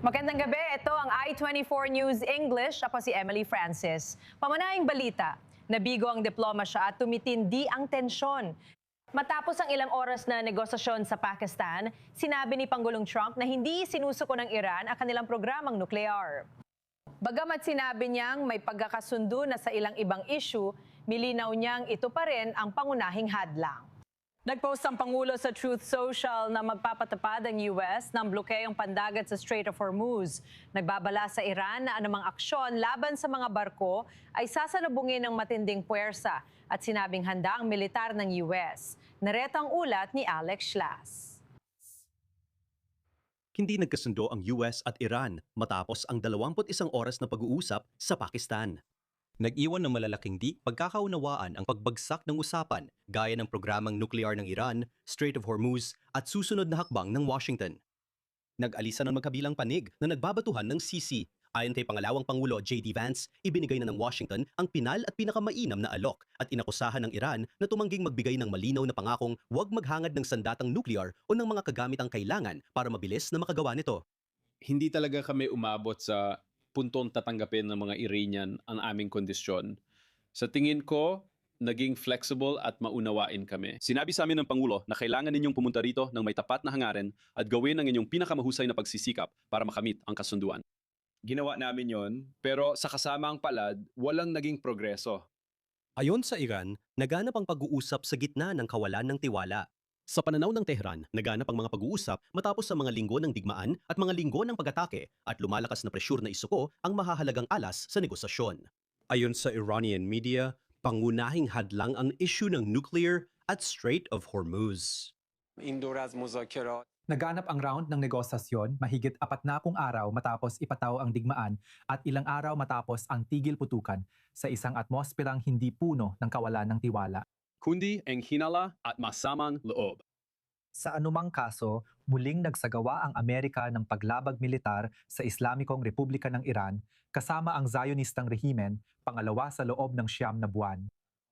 Magandang gabi. Ito ang I-24 News English. Ako si Emily Francis. Pamanahing balita, nabigo ang diplomasya at tumitindi ang tensyon. Matapos ang ilang oras na negosasyon sa Pakistan, sinabi ni Pangulong Trump na hindi sinusuko ng Iran ang kanilang programang nuklear. Bagamat sinabi niyang may pagkakasundo na sa ilang ibang issue, milinaw niyang ito pa rin ang pangunahing hadlang. Nagpost ang Pangulo sa Truth Social na magpapatupad ang US ng blokeyong pandagat sa Strait of Hormuz. Nagbabala sa Iran na anumang aksyon laban sa mga barko ay sasalubungin ng matinding puwersa at sinabing handa ang militar ng US. Narito ang ulat ni Alex Schlas. Hindi nagkasundo ang US at Iran matapos ang 21 oras na pag-uusap sa Pakistan. Nag-iwan ng malalaking di pagkakaunawaan ang pagbagsak ng usapan gaya ng programang nuklear ng Iran, Strait of Hormuz at susunod na hakbang ng Washington. Nag-alisa ng magkabilang panig na nagbabatuhan ng sisi. Ayon kay Pangalawang Pangulo J.D. Vance, ibinigay na ng Washington ang pinal at pinakamainam na alok at inakusahan ng Iran na tumangging magbigay ng malinaw na pangakong huwag maghangad ng sandatang nuklear o ng mga kagamitang kailangan para mabilis na makagawa nito. Hindi talaga kami umabot sa puntong tatanggapin ng mga Iranian ang aming kondisyon. Sa tingin ko, naging flexible at maunawain kami. Sinabi sa amin ng Pangulo na kailangan ninyong pumunta rito ng may tapat na hangarin at gawin ang inyong pinakamahusay na pagsisikap para makamit ang kasunduan. Ginawa namin yon, pero sa kasamang palad, walang naging progreso. Ayon sa Iran, naganap ang pag-uusap sa gitna ng kawalan ng tiwala. Sa pananaw ng Tehran, naganap ang mga pag-uusap matapos sa mga linggo ng digmaan at mga linggo ng pag-atake at lumalakas na presyur na isuko ang mahahalagang alas sa negosasyon. Ayon sa Iranian media, pangunahing hadlang ang issue ng nuclear at Strait of Hormuz. Naganap ang round ng negosasyon mahigit 40 araw matapos ipataw ang digmaan at ilang araw matapos ang tigil putukan sa isang atmosperang hindi puno ng kawalan ng tiwala. Kundi ang hinala at masamang loob. Sa anumang kaso, muling nagsagawa ang Amerika ng paglabag militar sa Islamikong Republika ng Iran kasama ang Zionistang rehimen, pangalawa sa loob ng 9 na buwan.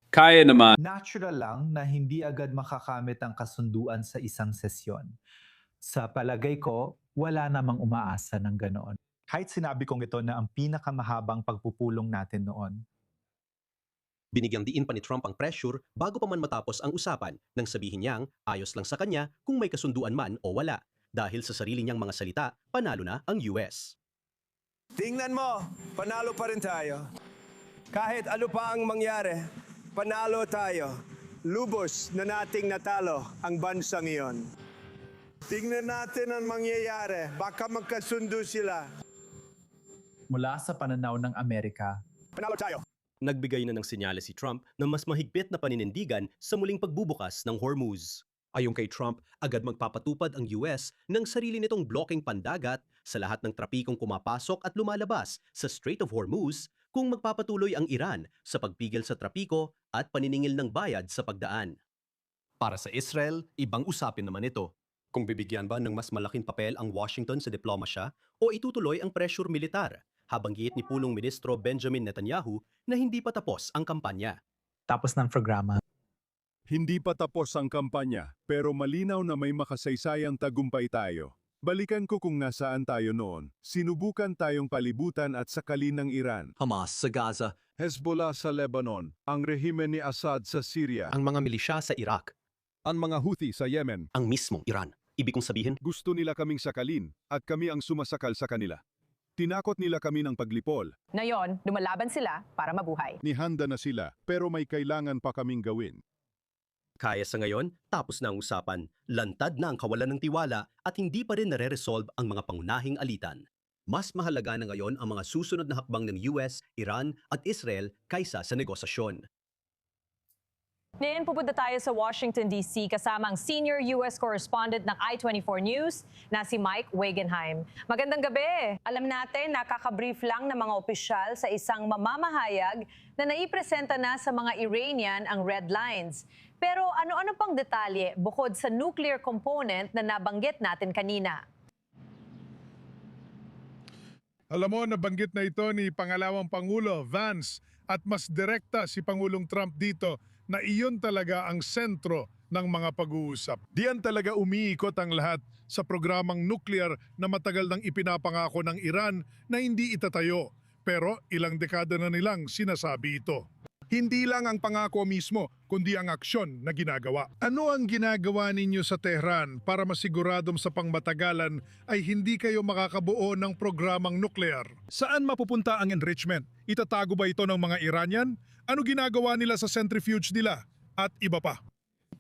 Kaya naman. Natural lang na hindi agad makakamit ang kasunduan sa isang sesyon. Sa palagay ko, wala namang umaasa ng ganoon. Kahit sinabi kong ito na ang pinakamahabang pagpupulong natin noon. Binigyang diin pa ni Trump ang pressure bago pa man matapos ang usapan nang sabihin niyang ayos lang sa kanya kung may kasunduan man o wala. Dahil sa sarili niyang mga salita, panalo na ang US. Tingnan mo, panalo pa rin tayo. Kahit ano pa ang mangyari, panalo tayo. Lubos na nating natalo ang bansang iyon. Tingnan natin ang mangyayari. Baka magkasundo sila. Mula sa pananaw ng Amerika, Panalo tayo. Nagbigay na ng senyales si Trump na mas mahigpit na paninindigan sa muling pagbubukas ng Hormuz. Ayon kay Trump, agad magpapatupad ang US ng sarili nitong blocking pandagat sa lahat ng trapikong pumapasok at lumalabas sa Strait of Hormuz kung magpapatuloy ang Iran sa pagpigil sa trapiko at paniningil ng bayad sa pagdaan. Para sa Israel, ibang usapin naman ito. Kung bibigyan ba ng mas malaking papel ang Washington sa diplomasya o itutuloy ang pressure militar, habang giit ni Pulong Ministro Benjamin Netanyahu na hindi pa tapos ang kampanya. tapos ng programa. Hindi pa tapos ang kampanya, pero malinaw na may makasaysayang tagumpay tayo. Balikan ko kung nasaan tayo noon. Sinubukan tayong palibutan at sakalin ng Iran. Hamas sa Gaza, Hezbollah sa Lebanon, ang rehimen ni Assad sa Syria, ang mga milisya sa Iraq, ang mga Houthi sa Yemen. ang mismong Iran. Ibig kong sabihin, Gusto nila kaming sakalin at kami ang sumasakal sa kanila. Tinakot nila kami ng paglipol. Ngayon, lumalaban sila para mabuhay. Nihanda na sila, pero may kailangan pa kaming gawin. kaya sa ngayon, tapos na ang usapan, lantad na ang kawalan ng tiwala at hindi pa rin nare-resolve ang mga pangunahing alitan. Mas mahalaga na ngayon ang mga susunod na hakbang ng US, Iran at Israel kaysa sa negosasyon. Ngayon pupunta tayo sa Washington, D.C. kasama ang senior U.S. correspondent ng I-24 News na si Mike Wagenheim. Magandang gabi! Alam natin, nakaka-brief lang ng mga opisyal sa isang mamamahayag na naipresenta na sa mga Iranian ang red lines. Pero ano-ano pang detalye bukod sa nuclear component na nabanggit natin kanina? Alam mo, nabanggit na ito ni Pangalawang Pangulo Vance at mas direkta si Pangulong Trump dito na iyon talaga ang sentro ng mga pag-uusap. Diyan talaga umiikot ang lahat sa programang nuclear na matagal nang ipinapangako ng Iran na hindi itatayo. Pero ilang dekada na nilang sinasabi ito. Hindi lang ang pangako mismo, kundi ang aksyon na ginagawa. Ano ang ginagawa ninyo sa Tehran para masiguradong sa pangmatagalan ay hindi kayo makakabuo ng programang nuklear? Saan mapupunta ang enrichment? Itatago ba ito ng mga Iranian? Ano ginagawa nila sa centrifuge nila? At iba pa.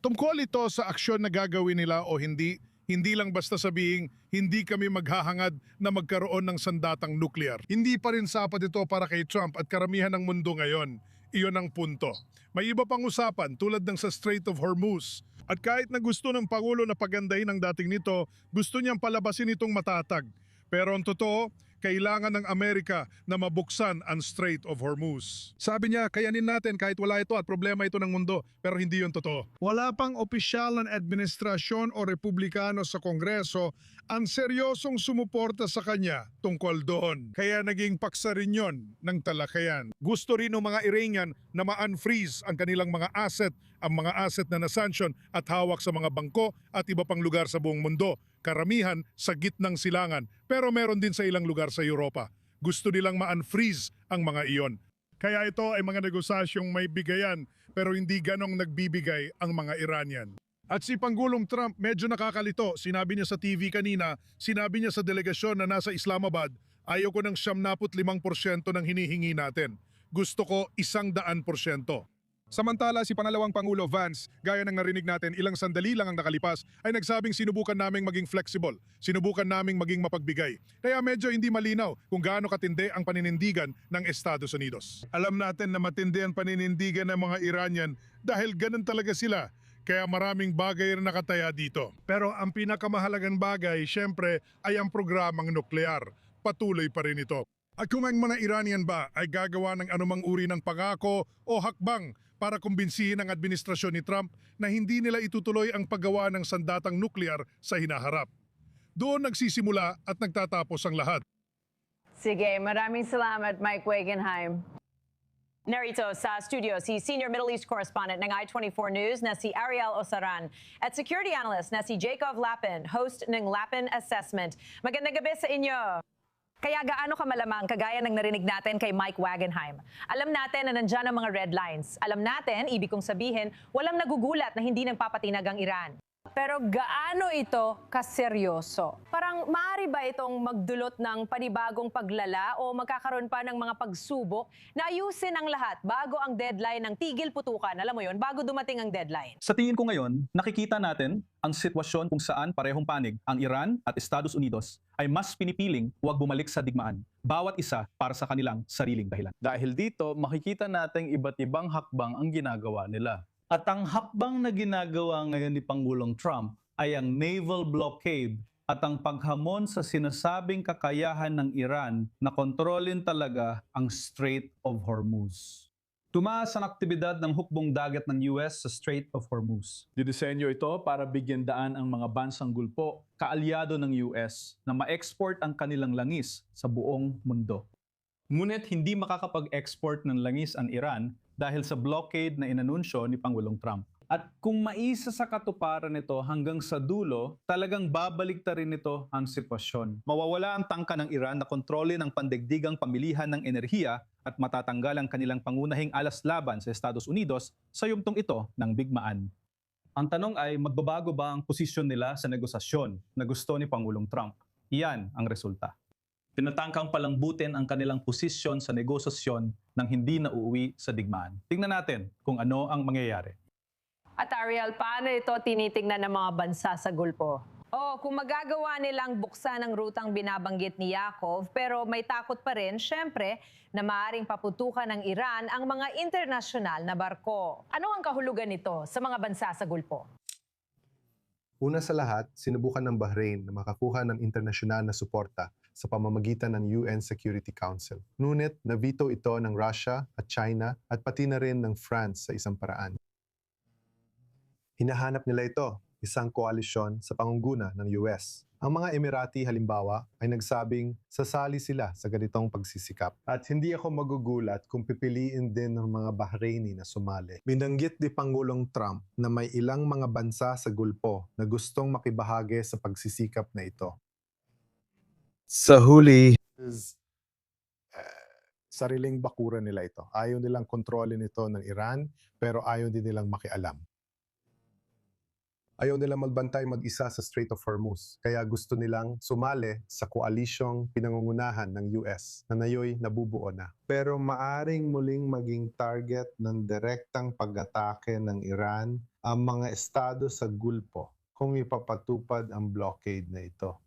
Tungkol ito sa aksyon na gagawin nila o hindi, hindi lang basta sabihing hindi kami maghahangad na magkaroon ng sandatang nuklear. Hindi pa rin sapat ito para kay Trump at karamihan ng mundo ngayon. Iyon ang punto. May iba pang usapan tulad ng sa Strait of Hormuz. At kahit na gusto ng Pangulo na pagandahin ang dating nito, gusto niyang palabasin itong matatag. Pero ang totoo, kailangan ng Amerika na mabuksan ang Strait of Hormuz. Sabi niya, kayanin natin kahit wala ito at problema ito ng mundo, pero hindi yun totoo. Wala pang opisyal ng administrasyon o republikano sa Kongreso ang seryosong sumuporta sa kanya tungkol doon. Kaya naging paksa rin yun ng talakayan. Gusto rin ng mga Iranian na ma-unfreeze ang kanilang mga asset, ang mga asset na nasanction at hawak sa mga bangko at iba pang lugar sa buong mundo. Karamihan sa gitnang silangan, pero meron din sa ilang lugar sa Europa. Gusto nilang ma-unfreeze ang mga iyon. Kaya ito ay mga negosasyong may bigayan, pero hindi ganong nagbibigay ang mga Iranian. At si Pangulong Trump medyo nakakalito. Sinabi niya sa TV kanina, sinabi niya sa delegasyon na nasa Islamabad, ayaw ko ng 75% ng hinihingi natin. Gusto ko 100%. Samantala, si pangalawang Pangulo Vance, gaya ng narinig natin ilang sandali lang ang nakalipas, ay nagsabing sinubukan naming maging flexible, sinubukan naming maging mapagbigay. Kaya medyo hindi malinaw kung gaano katindi ang paninindigan ng Estados Unidos. Alam natin na matindi ang paninindigan ng mga Iranian dahil ganun talaga sila. Kaya maraming bagay rin nakataya dito. Pero ang pinakamahalagang bagay, syempre, ay ang programang nuklear. Patuloy pa rin ito. At kung ang mga Iranian ba ay gagawa ng anumang uri ng pangako o hakbang para kumbinsihin ang administrasyon ni Trump na hindi nila itutuloy ang paggawa ng sandatang nuklear sa hinaharap. Doon nagsisimula at nagtatapos ang lahat. Sige, maraming salamat, Mike Wagenheim. Narito sa studio si Senior Middle East Correspondent ng I-24 News na si Ariel Osaran at Security Analyst na si Jacob Lapin, host ng Lapin Assessment. Magandang gabi sa inyo. Kaya gaano ka malamang kagaya ng narinig natin kay Mike Wagenheim? Alam natin na nandyan ang mga red lines. Alam natin, ibig kong sabihin, walang nagugulat na hindi nagpapatinag ang Iran. Pero gaano ito kaseryoso? Parang maaari ba itong magdulot ng panibagong paglala o magkakaroon pa ng mga pagsubok na ayusin ang lahat bago ang deadline ng tigil putukan? Alam mo yon, bago dumating ang deadline. Sa tingin ko ngayon, nakikita natin ang sitwasyon kung saan parehong panig ang Iran at Estados Unidos ay mas pinipiling huwag bumalik sa digmaan. Bawat isa para sa kanilang sariling dahilan. Dahil dito, makikita nating iba't ibang hakbang ang ginagawa nila. At ang hakbang na ginagawa ngayon ni Pangulong Trump ay ang naval blockade at ang paghamon sa sinasabing kakayahan ng Iran na kontrolin talaga ang Strait of Hormuz. Tumaas ang aktibidad ng hukbong dagat ng US sa Strait of Hormuz. Didisenyo ito para bigyan daan ang mga bansang gulpo, kaalyado ng US, na ma-export ang kanilang langis sa buong mundo. Ngunit hindi makakapag-export ng langis ang Iran dahil sa blockade na inanunsyo ni Pangulong Trump. At kung maisa sa katuparan nito hanggang sa dulo, talagang babaliktarin nito ang sitwasyon. Mawawala ang tangka ng Iran na kontrolin ang pandaigdigang pamilihan ng enerhiya at matatanggal ang kanilang pangunahing alas laban sa Estados Unidos sa yumtong ito ng bigmaan. Ang tanong ay magbabago ba ang posisyon nila sa negosasyon na gusto ni Pangulong Trump? Iyan ang resulta. Tinatangkang palambutin ang kanilang posisyon sa negosasyon nang hindi na uuwi sa digmaan. Tingnan natin kung ano ang mangyayari. At Ariel, paano ito tinitingnan ng mga bansa sa Gulpo? Kung magagawa nilang buksan ang rutang binabanggit ni Yakov, pero may takot pa rin, syempre, na maaaring paputukan ng Iran ang mga internasyonal na barko. Ano ang kahulugan nito sa mga bansa sa Gulpo? Una sa lahat, sinubukan ng Bahrain na makakuha ng internasyonal na suporta sa pamamagitan ng UN Security Council. Ngunit na-veto ito ng Russia at China at pati na rin ng France sa isang paraan. Hinahanap nila ito isang koalisyon sa pangunguna ng US. Ang mga Emirati halimbawa ay nagsabing sasali sila sa ganitong pagsisikap. At hindi ako magugulat kung pipiliin din ng mga Bahraini na sumali. Binanggit ni Pangulong Trump na may ilang mga bansa sa Gulpo na gustong makibahagi sa pagsisikap na ito. Sa huli, sariling bakuran nila ito. Ayaw nilang kontrolin ito ng Iran, pero ayaw din nilang makialam. Ayaw nilang magbantay mag-isa sa Strait of Hormuz, kaya gusto nilang sumali sa koalisyong pinangungunahan ng US na nayo'y nabubuo na. Pero maaring muling maging target ng direktang pag-atake ng Iran ang mga estado sa Gulpo kung ipapatupad ang blockade na ito.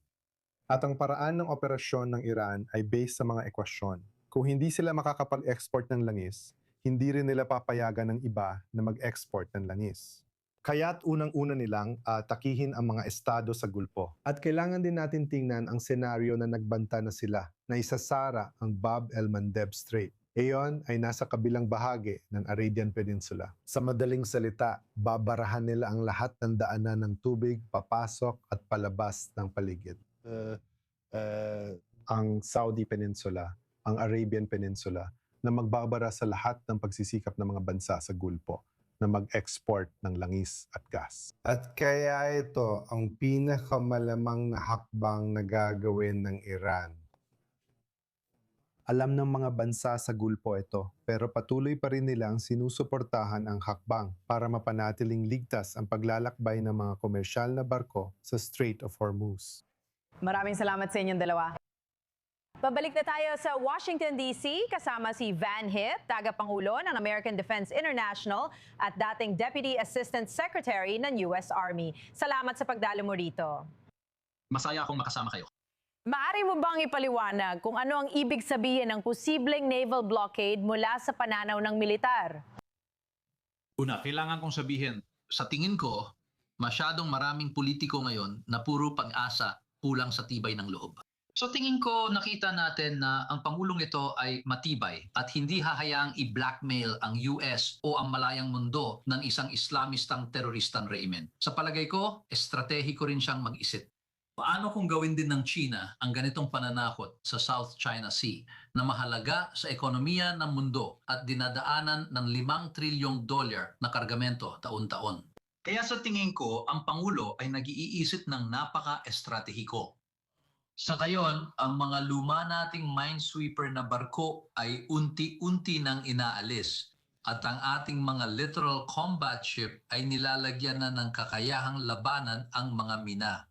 At ang paraan ng operasyon ng Iran ay based sa mga ekwasyon. Kung hindi sila makakapag-export ng langis, hindi rin nila papayagan ng iba na mag-export ng langis. Kaya't unang-una nilang takihin ang mga estado sa Gulpo. At kailangan din natin tingnan ang senaryo na nagbanta na sila na isasara ang Bab el-Mandeb Strait. Iyon ay nasa kabilang bahagi ng Arabian Peninsula. Sa madaling salita, babarahan nila ang lahat ng daanan ng tubig, papasok at palabas ng paligid. Ang Saudi Peninsula, ang Arabian Peninsula, na magbabara sa lahat ng pagsisikap ng mga bansa sa Gulpo na mag-export ng langis at gas. At kaya ito ang pinakamalamang na hakbang na gagawin ng Iran. Alam ng mga bansa sa Gulpo ito, pero patuloy pa rin nilang sinusuportahan ang hakbang para mapanatiling ligtas ang paglalakbay ng mga komersyal na barko sa Strait of Hormuz. Maraming salamat sa inyong dalawa. Pabalik na tayo sa Washington, D.C. kasama si Van Hitt, tagapangulo ng American Defense International at dating Deputy Assistant Secretary ng U.S. Army. Salamat sa pagdalo mo rito. Masaya akong makasama kayo. Maaari mo bang ipaliwanag kung ano ang ibig sabihin ng posibleng naval blockade mula sa pananaw ng militar? Una, kailangan kong sabihin, sa tingin ko, masyadong maraming politiko ngayon na puro pag-asa kulang sa tibay ng loob. So tingin ko nakita natin na ang Pangulong ito ay matibay at hindi hahayaang i-blackmail ang US o ang malayang mundo ng isang Islamistang teroristang reimen. Sa palagay ko, estratehiko rin siyang mag-isip. Paano kung gawin din ng China ang ganitong pananakot sa South China Sea na mahalaga sa ekonomiya ng mundo at dinadaanan ng $5 trilyong na kargamento taon-taon? Kaya sa tingin ko, ang Pangulo ay nag-iisip ng napaka-estratehiko. Sa ngayon, ang mga luma nating minesweeper na barko ay unti-unti nang inaalis at ang ating mga littoral combat ship ay nilalagyan na ng kakayahang labanan ang mga mina.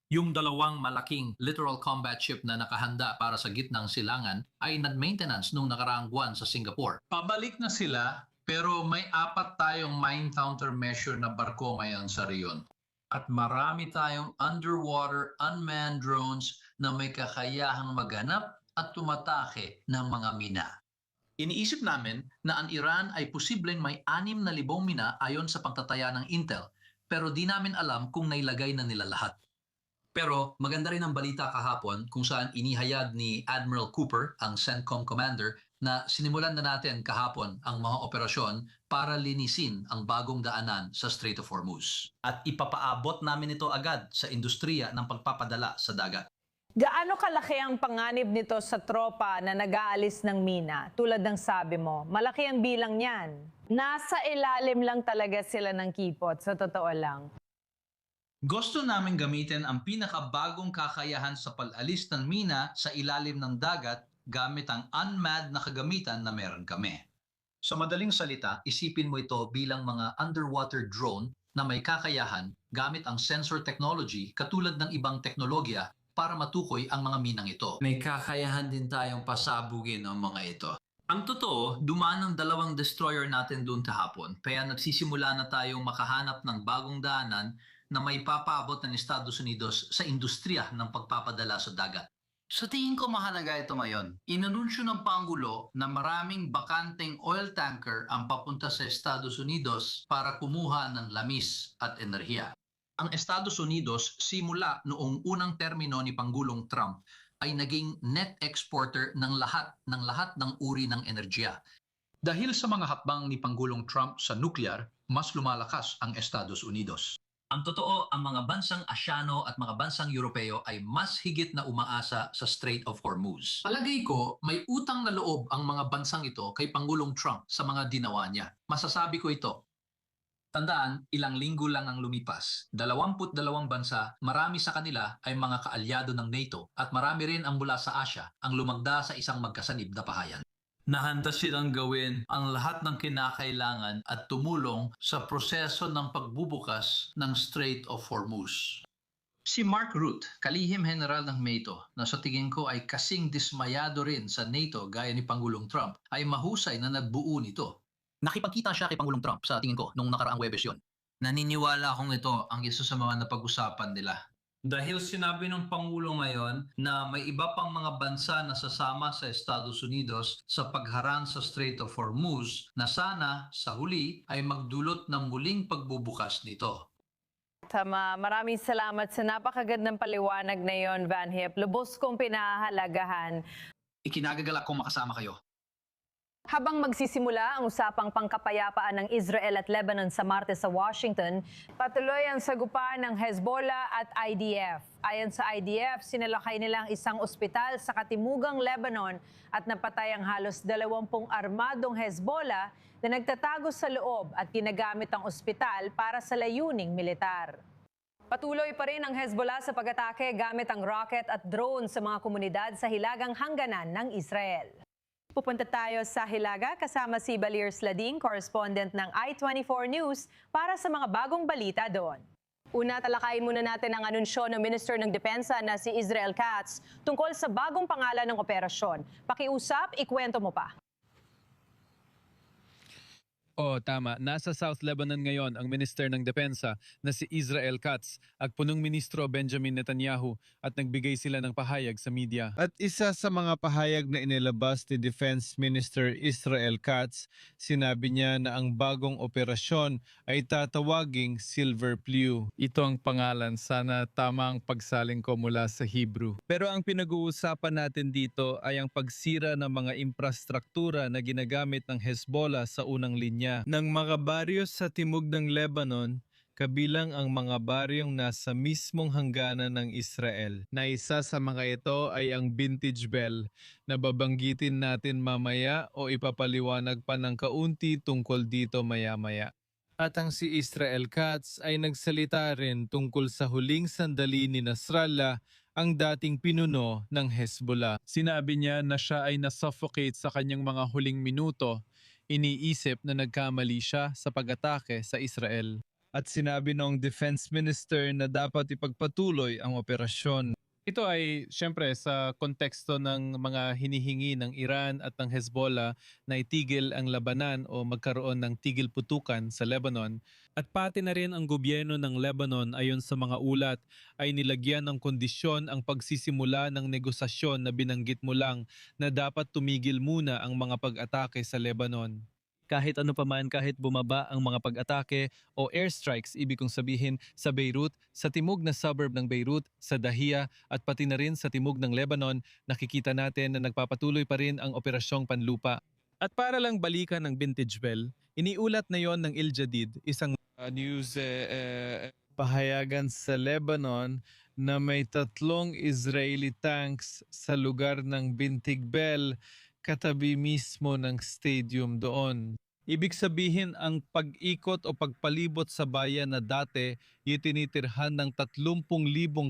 Yung dalawang malaking littoral combat ship na nakahanda para sa gitnang silangan ay nag-maintenance nung nakaraang buwan sa Singapore. Pabalik na sila pero may 4 tayong mine countermeasure na barko ngayon sa riyon. At marami tayong underwater unmanned drones na may kakayahang maghanap at tumatake ng mga mina. Iniisip namin na ang Iran ay posibleng may 6,000 mina ayon sa pagtataya ng Intel, pero di namin alam kung nailagay na nila lahat. Pero maganda rin ang balita kahapon kung saan inihayag ni Admiral Cooper, ang CENTCOM commander, na sinimulan na natin kahapon ang mga operasyon para linisin ang bagong daanan sa Strait of Hormuz. At ipapaabot namin ito agad sa industriya ng pagpapadala sa dagat. Gaano kalaki ang panganib nito sa tropa na nag-aalis ng mina? Tulad ng sabi mo, malaki ang bilang niyan. Nasa ilalim lang talaga sila ng kipot, sa totoo lang. Gusto namin gamitin ang pinakabagong kakayahan sa pag-alis ng mina sa ilalim ng dagat gamit ang unmanned na kagamitan na meron kami. Sa madaling salita, isipin mo ito bilang mga underwater drone na may kakayahan gamit ang sensor technology katulad ng ibang teknolohiya para matukoy ang mga minang ito. May kakayahan din tayong pasabugin ang mga ito. Ang totoo, dumaan ang 2 destroyer natin doon kahapon, kaya nagsisimula na tayong makahanap ng bagong daanan na may papaabot ng Estados Unidos sa industriya ng pagpapadala sa dagat. Sa tingin ko mahalaga ito ngayon. Inanunsyo ng Pangulo na maraming bakanteng oil tanker ang papunta sa Estados Unidos para kumuha ng lamis at enerhiya. Ang Estados Unidos simula noong unang termino ni Pangulong Trump ay naging net exporter ng lahat ng uri ng enerhiya. Dahil sa mga hakbang ni Pangulong Trump sa nuclear, mas lumalakas ang Estados Unidos. Ang totoo, ang mga bansang Asyano at mga bansang Europeo ay mas higit na umaasa sa Strait of Hormuz. Palagay ko, may utang na loob ang mga bansang ito kay Pangulong Trump sa mga ginawa niya. Masasabi ko ito. Tandaan, ilang linggo lang ang lumipas. 22 bansa, marami sa kanila ay mga kaalyado ng NATO at marami rin ang mula sa Asya ang lumagda sa isang magkasanib na pahayan. Nahanda silang gawin ang lahat ng kinakailangan at tumulong sa proseso ng pagbubukas ng Strait of Hormuz. Si Mark Rutte, kalihim general ng NATO, na sa tingin ko ay kasing dismayado rin sa NATO gaya ni Pangulong Trump, ay mahusay na nagbuo nito. Nakipagkita siya kay Pangulong Trump sa tingin ko nung nakaraang Huwebes yun. Naniniwala akong ito ang isa sa mga napag-usapan nila. Dahil sinabi ng Pangulo ngayon na may iba pang mga bansa na sasama sa Estados Unidos sa pagharang sa Strait of Hormuz na sana sa huli ay magdulot ng muling pagbubukas nito. Tama, maraming salamat sa napakagandang paliwanag na yon, Van Hip. Lubos kong pinahahalagahan. Ikinagagalak kong makasama kayo. Habang magsisimula ang usapang pangkapayapaan ng Israel at Lebanon sa Martes sa Washington, patuloy ang sagupaan ng Hezbollah at IDF. Ayon sa IDF, sinalakay nilang isang ospital sa katimugang Lebanon at napatay ang halos 20 armadong Hezbollah na nagtatago sa loob at ginagamit ang ospital para sa layuning militar. Patuloy pa rin ang Hezbollah sa pag-atake gamit ang rocket at drone sa mga komunidad sa hilagang hangganan ng Israel. Pupunta tayo sa Hilaga kasama si Balir Slading, correspondent ng I-24 News para sa mga bagong balita doon. Una, talakayin muna natin ang anunsyo ng Minister ng Depensa na si Israel Katz tungkol sa bagong pangalan ng operasyon. Pakiusap, ikwento mo pa. Tama. Nasa South Lebanon ngayon ang Minister ng Depensa na si Israel Katz at punong ministro Benjamin Netanyahu at nagbigay sila ng pahayag sa media. At isa sa mga pahayag na inilabas ni Defense Minister Israel Katz, sinabi niya na ang bagong operasyon ay tatawaging Silver Plew. Ito ang pangalan, sana tama ang pagsaling ko mula sa Hebrew. Pero ang pinag-uusapan natin dito ay ang pagsira ng mga infrastruktura na ginagamit ng Hezbollah sa unang linya ng mga baryo sa timog ng Lebanon, kabilang ang mga baryong nasa mismong hangganan ng Israel. Na isa sa mga ito ay ang Vintage Bell na babanggitin natin mamaya o ipapaliwanag pa ng kaunti tungkol dito maya-maya. At ang si Israel Katz ay nagsalita rin tungkol sa huling sandali ni Nasrallah, ang dating pinuno ng Hezbollah. Sinabi niya na siya ay nasuffocate sa kanyang mga huling minuto. Iniisip na nagkamali siya sa pag-atake sa Israel. At sinabi ng Defense Minister na dapat ipagpatuloy ang operasyon. Ito ay siyempre sa konteksto ng mga hinihingi ng Iran at ng Hezbollah na itigil ang labanan o magkaroon ng tigil putukan sa Lebanon. At pati na rin ang gobyerno ng Lebanon ayon sa mga ulat ay nilagyan ng kondisyon ang pagsisimula ng negosasyon na binanggit mo lang na dapat tumigil muna ang mga pag-atake sa Lebanon. Kahit ano pa man, kahit bumaba ang mga pag-atake o airstrikes, ibig kong sabihin sa Beirut, sa timog na suburb ng Beirut, sa Dahia at pati na rin sa timog ng Lebanon, nakikita natin na nagpapatuloy pa rin ang operasyong panlupa. At para lang balikan ng Vintage Bell, iniulat na yon ng Il Jadid, isang news pahayagan sa Lebanon na may 3 Israeli tanks sa lugar ng Vintage Bell katabi mismo ng stadium doon. Ibig sabihin ang pag-ikot o pagpalibot sa bayan na dati itinitirhan ng 30,000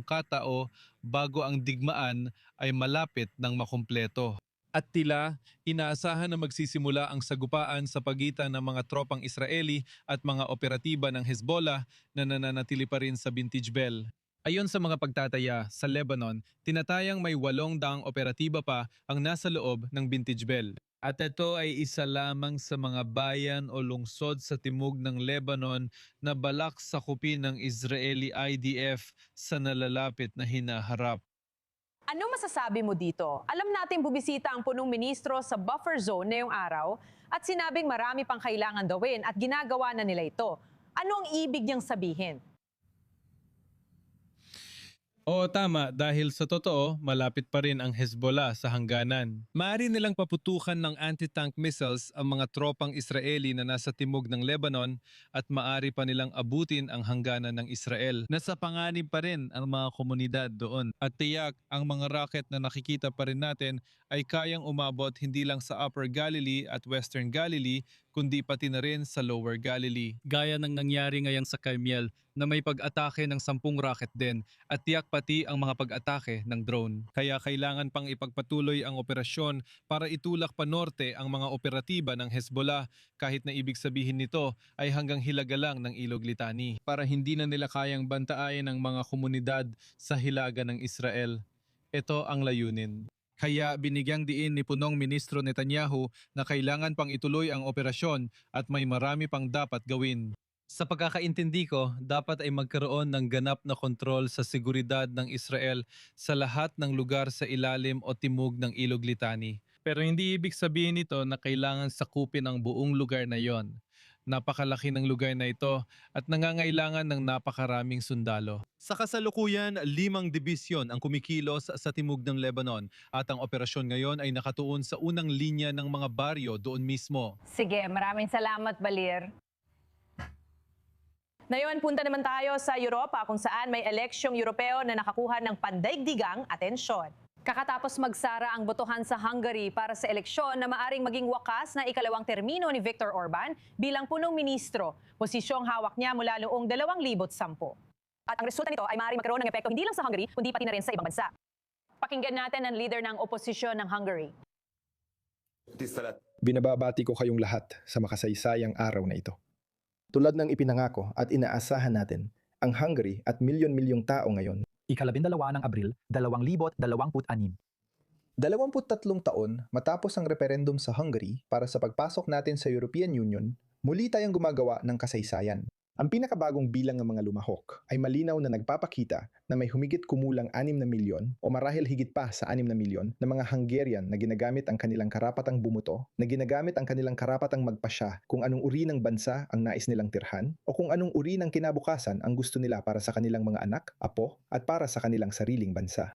katao bago ang digmaan ay malapit ng makumpleto. At tila, inaasahan na magsisimula ang sagupaan sa pagitan ng mga tropang Israeli at mga operatiba ng Hezbollah na nananatili pa rin sa Vintage Bell. Ayon sa mga pagtataya sa Lebanon, tinatayang may 800 operatiba pa ang nasa loob ng Vintage Bell. At ito ay isa lamang sa mga bayan o lungsod sa timog ng Lebanon na balak sakupin ng Israeli IDF sa nalalapit na hinaharap. Ano masasabi mo dito? Alam natin bumisita ang punong ministro sa buffer zone ngayong araw at sinabing marami pang kailangan gawin at ginagawa na nila ito. Ano ang ibig niyang sabihin? Oo, tama, dahil sa totoo, malapit pa rin ang Hezbollah sa hangganan. Maaari nilang paputukan ng anti-tank missiles ang mga tropang Israeli na nasa timog ng Lebanon at maaari pa nilang abutin ang hangganan ng Israel. Nasa panganib pa rin ang mga komunidad doon. At tiyak, ang mga rocket na nakikita pa rin natin ay kayang umabot hindi lang sa Upper Galilee at Western Galilee, kundi pati na rin sa Lower Galilee. Gaya ng nangyari ngayon sa Carmel na may pag-atake ng 10 rocket din at tiyak pati ang mga pag-atake ng drone. Kaya kailangan pang ipagpatuloy ang operasyon para itulak pa norte ang mga operatiba ng Hezbollah kahit na ibig sabihin nito ay hanggang hilaga lang ng Ilog Litani para hindi na nila kayang bantayan ang mga komunidad sa hilaga ng Israel. Ito ang layunin. Kaya binigyang diin ni Punong Ministro Netanyahu na kailangan pang ituloy ang operasyon at may marami pang dapat gawin. Sa pagkakaintindi ko, dapat ay magkaroon ng ganap na kontrol sa seguridad ng Israel sa lahat ng lugar sa ilalim o timog ng Ilog Litani. Pero hindi ibig sabihin nito na kailangan sakupin ang buong lugar na yon. Napakalaki ng lugar na ito at nangangailangan ng napakaraming sundalo. Sa kasalukuyan, 5 dibisyon ang kumikilos sa timog ng Lebanon at ang operasyon ngayon ay nakatuon sa unang linya ng mga baryo doon mismo. Sige, maraming salamat, Balir. Ngayon, punta naman tayo sa Europa kung saan may eleksyong Europeo na nakakuha ng pandaigdigang atensyon. Kakatapos magsara ang botohan sa Hungary para sa eleksyon na maaring maging wakas na ikalawang termino ni Viktor Orban bilang punong ministro, posisyong hawak niya mula noong 2010. At ang resulta nito ay maaaring magkaroon ng epekto hindi lang sa Hungary, kundi pati na rin sa ibang bansa. Pakinggan natin ang leader ng oposisyon ng Hungary. Binababati ko kayong lahat sa makasaysayang araw na ito. Tulad ng ipinangako at inaasahan natin, ang Hungary at milyon-milyong tao ngayon, 12 ng Abril, 2026. 23 taon matapos ang referendum sa Hungary para sa pagpasok natin sa European Union, muli tayong gumagawa ng kasaysayan. Ang pinakabagong bilang ng mga lumahok ay malinaw na nagpapakita na may humigit kumulang 6 na milyon o marahil higit pa sa 6 na milyon na mga Hungarian na ginagamit ang kanilang karapatang bumuto, na ginagamit ang kanilang karapatang magpasya kung anong uri ng bansa ang nais nilang tirhan o kung anong uri ng kinabukasan ang gusto nila para sa kanilang mga anak, apo at para sa kanilang sariling bansa.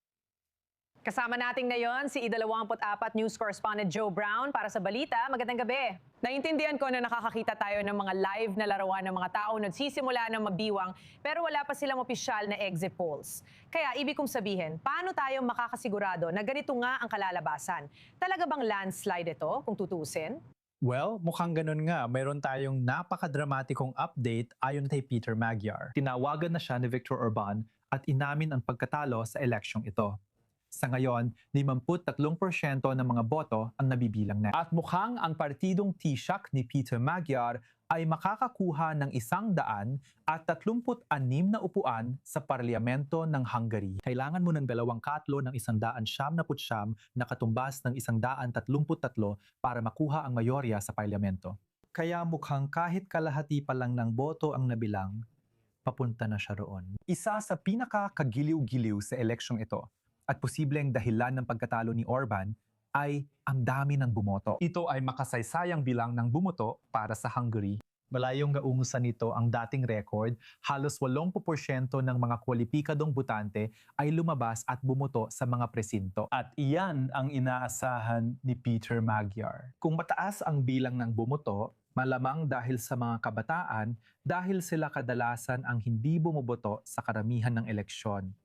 Kasama natin ngayon si I-24 News Correspondent Joe Brown para sa balita. Magandang gabi. Naintindihan ko na nakakakita tayo ng mga live na larawan ng mga tao nagsisimula ng mabiwang pero wala pa silang opisyal na exit polls. Kaya ibig kong sabihin, paano tayo makakasigurado na ganito nga ang kalalabasan? Talaga bang landslide ito kung tutusin? Well, mukhang ganun nga. Mayroon tayong napakadramatikong update ayon kay Peter Magyar. Tinawagan na siya ni Viktor Orban at inamin ang pagkatalo sa eleksyong ito. Sa ngayon, 53% ng mga boto ang nabibilang na. At mukhang ang partidong Taoiseach ni Peter Magyar ay makakakuha ng 136 na upuan sa parlamento ng Hungary. Kailangan mo ng 2 ng 179 na katumbas ng 133 para makuha ang mayorya sa parlamento. Kaya mukhang kahit kalahati pa lang ng boto ang nabilang, papunta na siya roon. Isa sa pinakakagiliw-giliw sa eleksyong ito at posibleng dahilan ng pagkatalo ni Orban ay ang dami ng bumoto. Ito ay makasaysayang bilang ng bumoto para sa Hungary. Malayong gaungusan nito ang dating record, halos 80% ng mga kwalipikadong botante ay lumabas at bumoto sa mga presinto. At iyan ang inaasahan ni Peter Magyar. Kung mataas ang bilang ng bumoto, malamang dahil sa mga kabataan, dahil sila kadalasan ang hindi bumoboto sa karamihan ng eleksyon.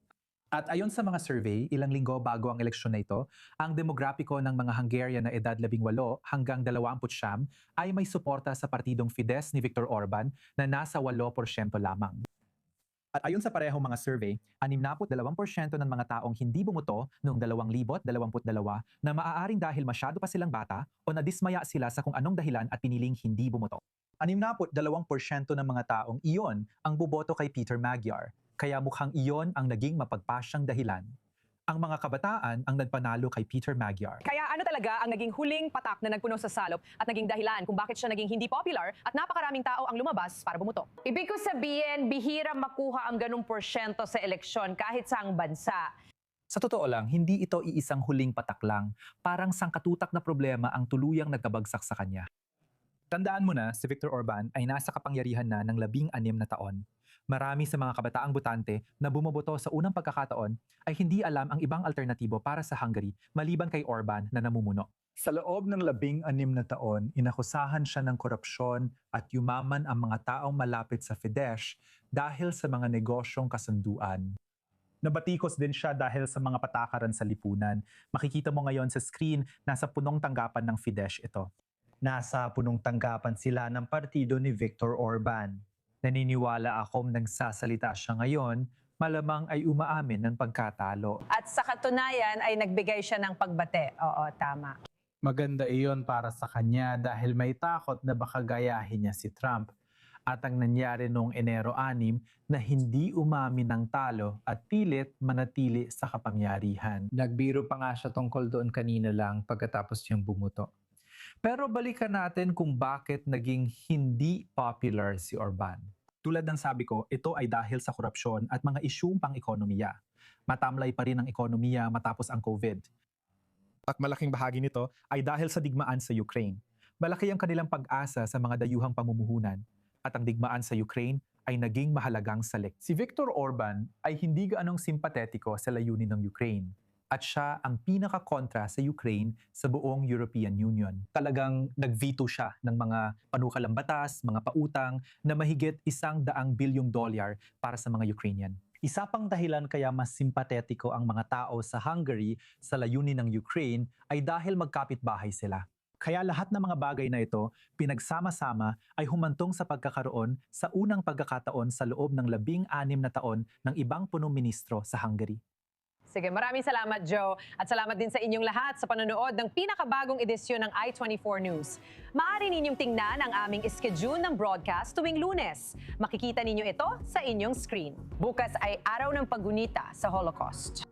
At ayon sa mga survey, ilang linggo bago ang eleksyon na ito, ang demograpiko ng mga Hungarian na edad 18 hanggang 29 ay may suporta sa partidong Fidesz ni Viktor Orban na nasa 8% lamang. At ayon sa parehong mga survey, 62% ng mga taong hindi bumoto noong 2022 na maaaring dahil masyado pa silang bata o nadismaya sila sa kung anong dahilan at piniling hindi bumoto. 62% ng mga taong iyon ang buboto kay Peter Magyar. Kaya mukhang iyon ang naging mapagpasyang dahilan. Ang mga kabataan ang nagpanalo kay Peter Magyar. Kaya ano talaga ang naging huling patak na nagpuno sa salop at naging dahilan kung bakit siya naging hindi popular at napakaraming tao ang lumabas para bumoto? Ibig ko sabihin, bihira makuha ang ganung porsyento sa eleksyon kahit saang bansa. Sa totoo lang, hindi ito iisang huling patak lang. Parang sangkatutak na problema ang tuluyang nagkabagsak sa kanya. Tandaan mo na, si Viktor Orban ay nasa kapangyarihan na ng 16 na taon. Marami sa mga kabataang botante na bumoboto sa unang pagkakataon ay hindi alam ang ibang alternatibo para sa Hungary maliban kay Orban na namumuno. Sa loob ng 16 na taon, inakusahan siya ng korupsyon at yumaman ang mga taong malapit sa Fidesz dahil sa mga negosyong kasunduan. Nabatikos din siya dahil sa mga patakaran sa lipunan. Makikita mo ngayon sa screen, nasa punong tanggapan ng Fidesz ito. Nasa punong tanggapan sila ng partido ni Viktor Orban. Naniniwala akong nagsasalita siya ngayon, malamang ay umaamin ng pagkatalo. At sa katunayan ay nagbigay siya ng pagbate. Oo, tama. Maganda iyon para sa kanya dahil may takot na baka gayahin niya si Trump. At ang nangyari noong Enero 6 na hindi umamin ng talo at pilit manatili sa kapangyarihan. Nagbiro pa nga siya tungkol doon kanina lang pagkatapos niyang bumuto. Pero balikan natin kung bakit naging hindi popular si Orban. Tulad ng sabi ko, ito ay dahil sa korupsyon at mga isyung pang-ekonomiya. Matamlay pa rin ang ekonomiya matapos ang COVID. At malaking bahagi nito ay dahil sa digmaan sa Ukraine. Malaki ang kanilang pag-asa sa mga dayuhang pamumuhunan. At ang digmaan sa Ukraine ay naging mahalagang salik. Si Viktor Orban ay hindi gaanong simpatetiko sa layunin ng Ukraine. At siya ang pinaka-kontra sa Ukraine sa buong European Union. Talagang nag-veto siya ng mga panukalang batas, mga pautang na mahigit $100 bilyong para sa mga Ukrainian. Isa pang dahilan kaya mas simpatetiko ang mga tao sa Hungary sa layunin ng Ukraine ay dahil magkapit-bahay sila. Kaya lahat ng mga bagay na ito, pinagsama-sama ay humantong sa pagkakaroon sa unang pagkakataon sa loob ng 16 na taon ng ibang punong ministro sa Hungary. Sige, maraming salamat, Joe. At salamat din sa inyong lahat sa panonood ng pinakabagong edisyon ng I24 News. Maaari ninyong tingnan ang aming schedule ng broadcast tuwing Lunes. Makikita ninyo ito sa inyong screen. Bukas ay araw ng paggunita sa Holocaust.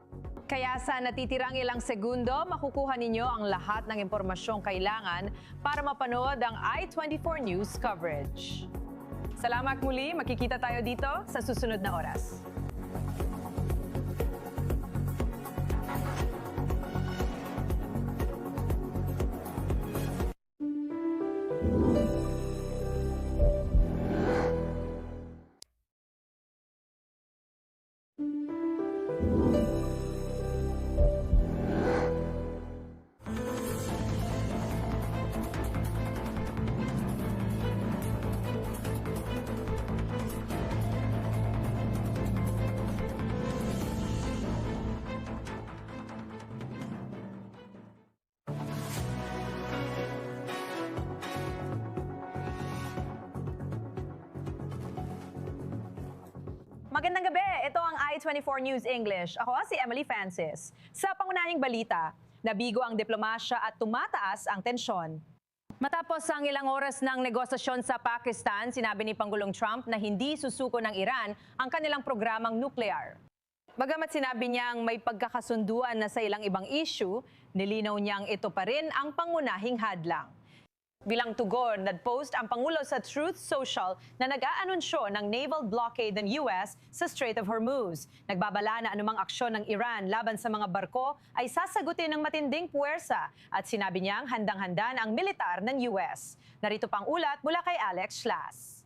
Kaya sa natitirang ilang segundo, makukuha ninyo ang lahat ng impormasyong kailangan para mapanood ang I24 News coverage. Salamat muli. Makikita tayo dito sa susunod na oras. Magandang gabi! Ito ang I24 News English. Ako si Emily Francis. Sa pangunahing balita, nabigo ang diplomasya at tumataas ang tensyon. Matapos ang ilang oras ng negosasyon sa Pakistan, sinabi ni Pangulong Trump na hindi susuko ng Iran ang kanilang programang nuklear. Bagamat sinabi niyang may pagkakasunduan na sa ilang ibang issue, nilinaw niyang ito pa rin ang pangunahing hadlang. Bilang tugon, nag-post ang Pangulo sa Truth Social na nag-aanunsyo ng naval blockade ng US sa Strait of Hormuz. Nagbabala na anumang aksyon ng Iran laban sa mga barko ay sasagutin ng matinding puwersa at sinabi niyang handang-handa na ang militar ng US. Narito pang ulat mula kay Alex Schlas.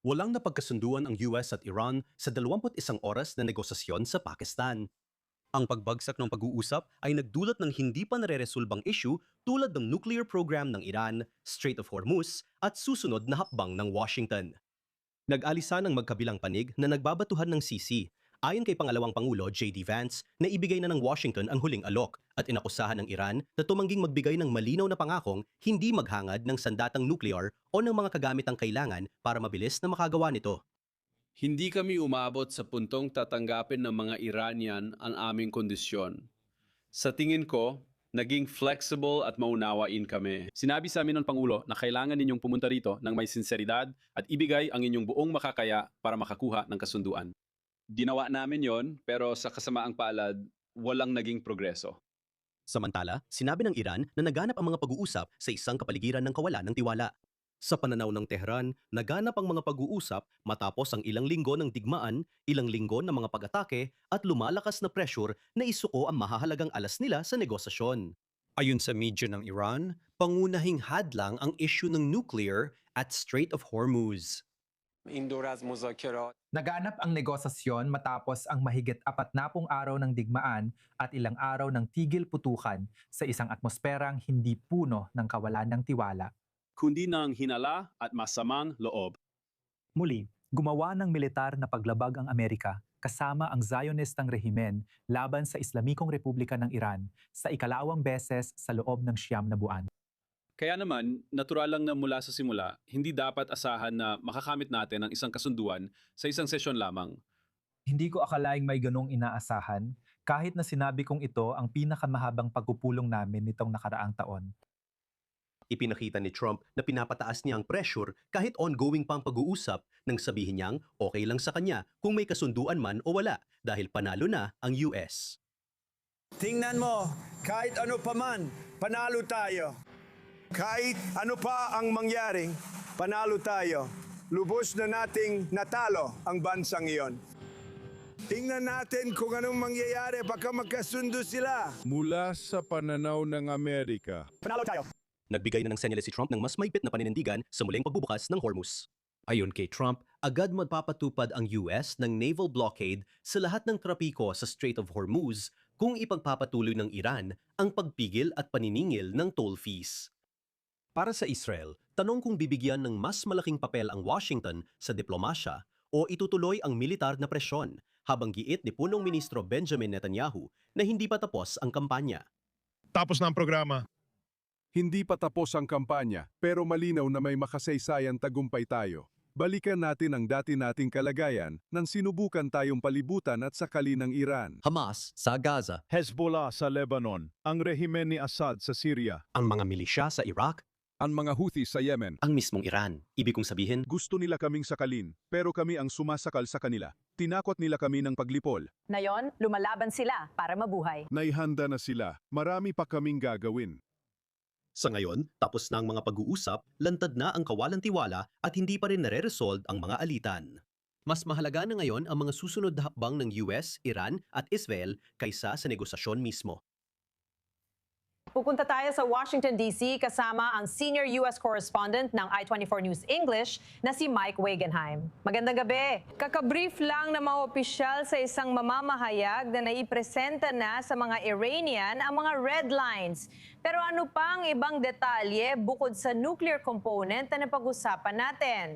Walang napagkasunduan ang US at Iran sa 21 oras na negosasyon sa Pakistan. Ang pagbagsak ng pag-uusap ay nagdulot ng hindi pa nareresolbang issue tulad ng nuclear program ng Iran, Strait of Hormuz at susunod na hakbang ng Washington. Nag-alisa ng magkabilang panig na nagbabatuhan ng sisi ayon kay Pangalawang Pangulo J.D. Vance na ibigay na ng Washington ang huling alok at inakusahan ng Iran na tumangging magbigay ng malinaw na pangakong hindi maghangad ng sandatang nuclear o ng mga kagamitang kailangan para mabilis na makagawa nito. Hindi kami umabot sa puntong tatanggapin ng mga Iranian ang aming kondisyon. Sa tingin ko, naging flexible at maunawain kami. Sinabi sa amin ng Pangulo na kailangan ninyong pumunta rito ng may sinseridad at ibigay ang inyong buong makakaya para makakuha ng kasunduan. Ginawa namin yon, pero sa kasamaang palad, walang naging progreso. Samantala, sinabi ng Iran na naganap ang mga pag-uusap sa isang kapaligiran ng kawalan ng tiwala. Sa pananaw ng Tehran, naganap ang mga pag-uusap matapos ang ilang linggo ng digmaan, ilang linggo ng mga pag-atake at lumalakas na pressure na isuko ang mahahalagang alas nila sa negosasyon. Ayon sa media ng Iran, pangunahing hadlang ang issue ng nuclear at Strait of Hormuz. Naganap ang negosasyon matapos ang mahigit 40 araw ng digmaan at ilang araw ng tigil putukan sa isang atmosperang hindi puno ng kawalan ng tiwala. Kundi ng hinala at masamang loob. Muli, gumawa ng militar na paglabag ang Amerika kasama ang Zionistang rehimen laban sa Islamikong Republika ng Iran sa ikalawang beses sa loob ng 9 na buwan. Kaya naman, natural lang na mula sa simula, hindi dapat asahan na makakamit natin ang isang kasunduan sa isang sesyon lamang. Hindi ko akalaing may ganong inaasahan kahit na sinabi kong ito ang pinakamahabang pagpupulong namin nitong nakaraang taon. Ipinakita ni Trump na pinapataas niya ang pressure kahit ongoing pang pag-uusap nang sabihin niyang okay lang sa kanya kung may kasunduan man o wala dahil panalo na ang US. Tingnan mo, kahit ano pa man, panalo tayo. Kahit ano pa ang mangyaring, panalo tayo. Lubos na nating natalo ang bansang iyon. Tingnan natin kung anong mangyayari baka magkasundo sila. Mula sa pananaw ng Amerika, Panalo tayo. Nagbigay na ng senyales si Trump ng mas mahigpit na paninindigan sa muling pagbubukas ng Hormuz. Ayon kay Trump, agad magpapatupad ang US ng naval blockade sa lahat ng trapiko sa Strait of Hormuz kung ipagpapatuloy ng Iran ang pagpigil at paniningil ng toll fees. Para sa Israel, tanong kung bibigyan ng mas malaking papel ang Washington sa diplomasya o itutuloy ang militar na presyon habang giit ni Punong Ministro Benjamin Netanyahu na hindi pa tapos ang kampanya. tapos na ang programa. Hindi pa tapos ang kampanya, pero malinaw na may makasaysayan tagumpay tayo. Balikan natin ang dati nating kalagayan nang sinubukan tayong palibutan at sakali ng Iran. Hamas sa Gaza, Hezbollah sa Lebanon, ang rehimen ni Assad sa Syria, ang mga milisya sa Iraq, Ang mga Houthi sa Yemen. ang mismong Iran. Ibig kong sabihin, Gusto nila kaming sakalin, pero kami ang sumasakal sa kanila. Tinakot nila kami ng paglipol. Ngayon, lumalaban sila para mabuhay. Naihanda na sila. Marami pa kaming gagawin. sa ngayon, tapos na ang mga pag-uusap, lantad na ang kawalang tiwala at hindi pa rin nare-resolve ang mga alitan. Mas mahalaga na ngayon ang mga susunod na hakbang ng US, Iran at Israel kaysa sa negosasyon mismo. Pupunta tayo sa Washington, D.C. kasama ang senior U.S. correspondent ng I-24 News English na si Mike Wagenheim. Magandang gabi. Kakabrief lang ng mga opisyal sa isang mamamahayag na naipresenta na sa mga Iranian ang mga red lines. Pero ano pa ang ibang detalye bukod sa nuclear component na napag-usapan natin?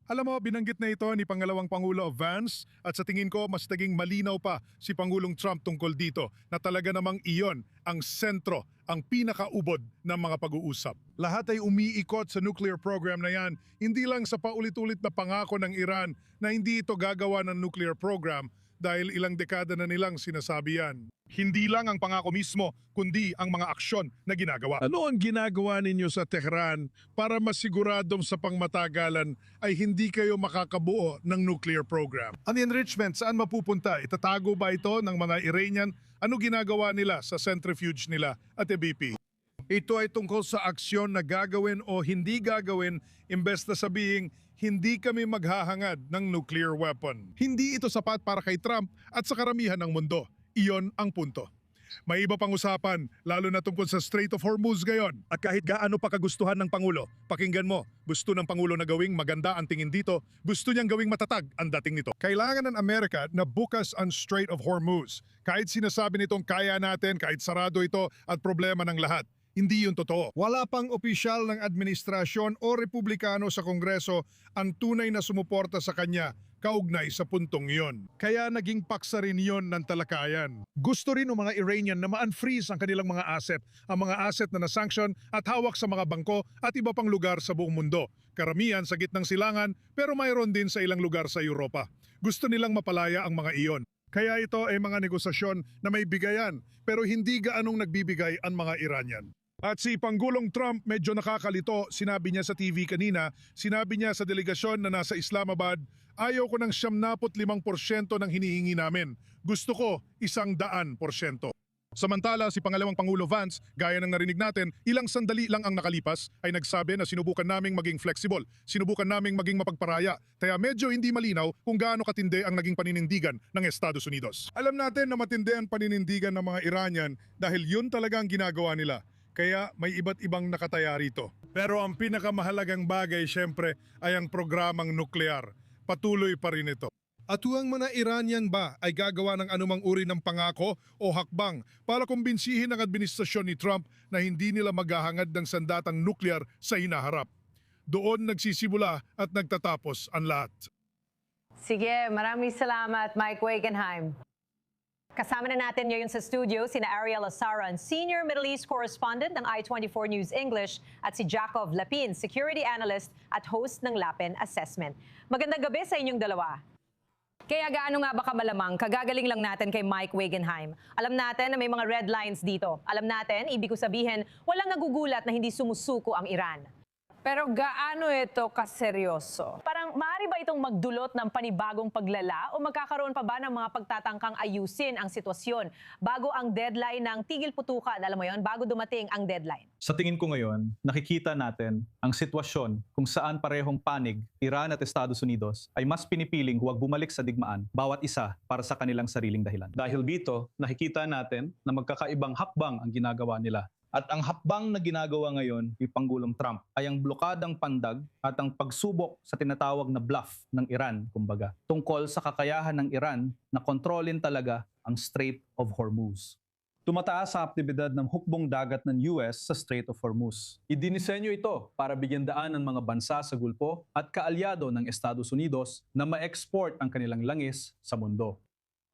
Alam mo, binanggit na ito ni Pangalawang Pangulo Vance at sa tingin ko mas naging malinaw pa si Pangulong Trump tungkol dito na talaga namang iyon ang sentro, ang pinakaubod ng mga pag-uusap. Lahat ay umiikot sa nuclear program na yan, hindi lang sa paulit-ulit na pangako ng Iran na hindi ito gagawa ng nuclear program dahil ilang dekada na nilang sinasabi yan. Hindi lang ang pangako mismo, kundi ang mga aksyon na ginagawa. Ano ang ginagawa ninyo sa Tehran para masiguradong sa pangmatagalan ay hindi kayo makakabuo ng nuclear program? Ang enrichment, saan mapupunta? Itatago ba ito ng mga Iranian? Ano ginagawa nila sa centrifuge nila at EBP? Ito ay tungkol sa aksyon na gagawin o hindi gagawin imbes na sabihing hindi kami maghahangad ng nuclear weapon. Hindi ito sapat para kay Trump at sa karamihan ng mundo. Iyon ang punto. May iba pang usapan, lalo na tungkol sa Strait of Hormuz ngayon. At kahit gaano pa kagustuhan ng Pangulo, pakinggan mo, gusto ng Pangulo na gawing maganda ang tingin dito, gusto niyang gawing matatag ang dating nito. Kailangan ng Amerika na bukas ang Strait of Hormuz. Kahit sinasabi nitong kaya natin, kahit sarado ito at problema ng lahat. Hindi yun totoo. Wala pang opisyal ng administrasyon o republikano sa Kongreso ang tunay na sumuporta sa kanya kaugnay sa puntong iyon. Kaya naging paksa rin yun ng talakayan. Gusto rin ng mga Iranian na ma-unfreeze ang kanilang mga asset na nasanction at hawak sa mga bangko at iba pang lugar sa buong mundo. Karamihan sa gitnang silangan pero mayroon din sa ilang lugar sa Europa. Gusto nilang mapalaya ang mga iyon. Kaya ito ay mga negosasyon na may bigayan pero hindi gaanong nagbibigay ang mga Iranian. At si Pangulong Trump medyo nakakalito, sinabi niya sa TV kanina, sinabi niya sa delegasyon na nasa Islamabad, ayaw ko ng 75% ng hinihingi namin. Gusto ko 100%. Samantala, si Pangalawang Pangulo Vance, gaya ng narinig natin, ilang sandali lang ang nakalipas ay nagsabi na sinubukan naming maging flexible, sinubukan naming maging mapagparaya, kaya medyo hindi malinaw kung gaano katindi ang naging paninindigan ng Estados Unidos. Alam natin na matindi ang paninindigan ng mga Iranian dahil yun talaga ang ginagawa nila. Kaya may iba't ibang nakataya rito. Pero ang pinakamahalagang bagay siyempre ay ang programang nuklear. Patuloy pa rin ito. At huwag mga Iranian ba ay gagawa ng anumang uri ng pangako o hakbang para kumbinsihin ang administrasyon ni Trump na hindi nila maghahangad ng sandatang nuklear sa hinaharap. Doon nagsisimula at nagtatapos ang lahat. Sige, maraming salamat, Mike Wagenheim. Kasama na natin ngayon sa studio sina Ariel Asaran, Senior Middle East Correspondent ng I-24 News English at si Jacob Lapin, Security Analyst at host ng Lapin Assessment. Magandang gabi sa inyong dalawa. Kaya gaano nga ba kamalamang, kagagaling lang natin kay Mike Wagenheim. Alam natin na may mga red lines dito. Alam natin, ibig ko sabihin, walang nagugulat na hindi sumusuko ang Iran. Pero gaano ito kaseryoso? Parang maaari ba itong magdulot ng panibagong paglala o magkakaroon pa ba ng mga pagtatangkang ayusin ang sitwasyon bago ang deadline ng tigil putukan? Alam mo yon, bago dumating ang deadline. Sa tingin ko ngayon, nakikita natin ang sitwasyon kung saan parehong panig, Iran at Estados Unidos, ay mas pinipiling huwag bumalik sa digmaan, bawat isa para sa kanilang sariling dahilan. Dahil dito, nakikita natin na magkakaibang hakbang ang ginagawa nila. At ang hakbang na ginagawa ngayon ni Pangulong Trump ay ang blokadang pandag at ang pagsubok sa tinatawag na bluff ng Iran, kumbaga, tungkol sa kakayahan ng Iran na kontrolin talaga ang Strait of Hormuz. Tumataas ang aktibidad ng hukbong dagat ng US sa Strait of Hormuz. Idinisenyo ito para bigyan daan ng mga bansa sa Gulpo at kaalyado ng Estados Unidos na ma-export ang kanilang langis sa mundo.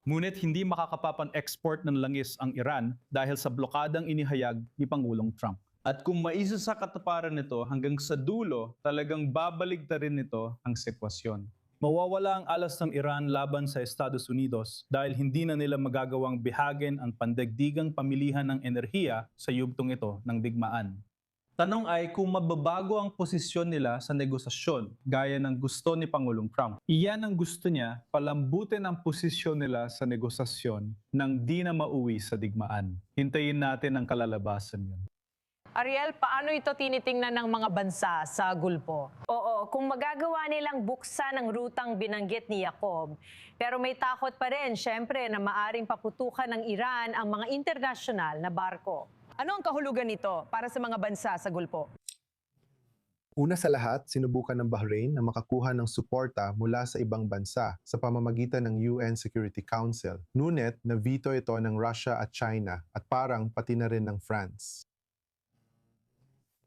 Ngunit hindi makakapapan-export ng langis ang Iran dahil sa blokadang inihayag ni Pangulong Trump. At kung maisa sa katuparan nito hanggang sa dulo, talagang babaligtarin nito ang sitwasyon. Mawawala ang alas ng Iran laban sa Estados Unidos dahil hindi na nila magagawang bihagin ang pandagdigang pamilihan ng enerhiya sa yugtong ito ng digmaan. Tanong ay kung mababago ang posisyon nila sa negosasyon gaya ng gusto ni Pangulong Trump. Iyan ang gusto niya, palambutin ang posisyon nila sa negosasyon nang di na mauwi sa digmaan. Hintayin natin ang kalalabasan yun. Ariel, paano ito tinitingnan ng mga bansa sa Gulpo? Oo, kung magagawa nilang buksan ang rutang binanggit ni Jacob, pero may takot pa rin, syempre, na maaring paputukan ng Iran ang mga internasyonal na barko. Ano ang kahulugan nito para sa mga bansa sa Gulpo? Una sa lahat, sinubukan ng Bahrain na makakuha ng suporta mula sa ibang bansa sa pamamagitan ng UN Security Council. Ngunit, na-veto ito ng Russia at China at parang pati na rin ng France.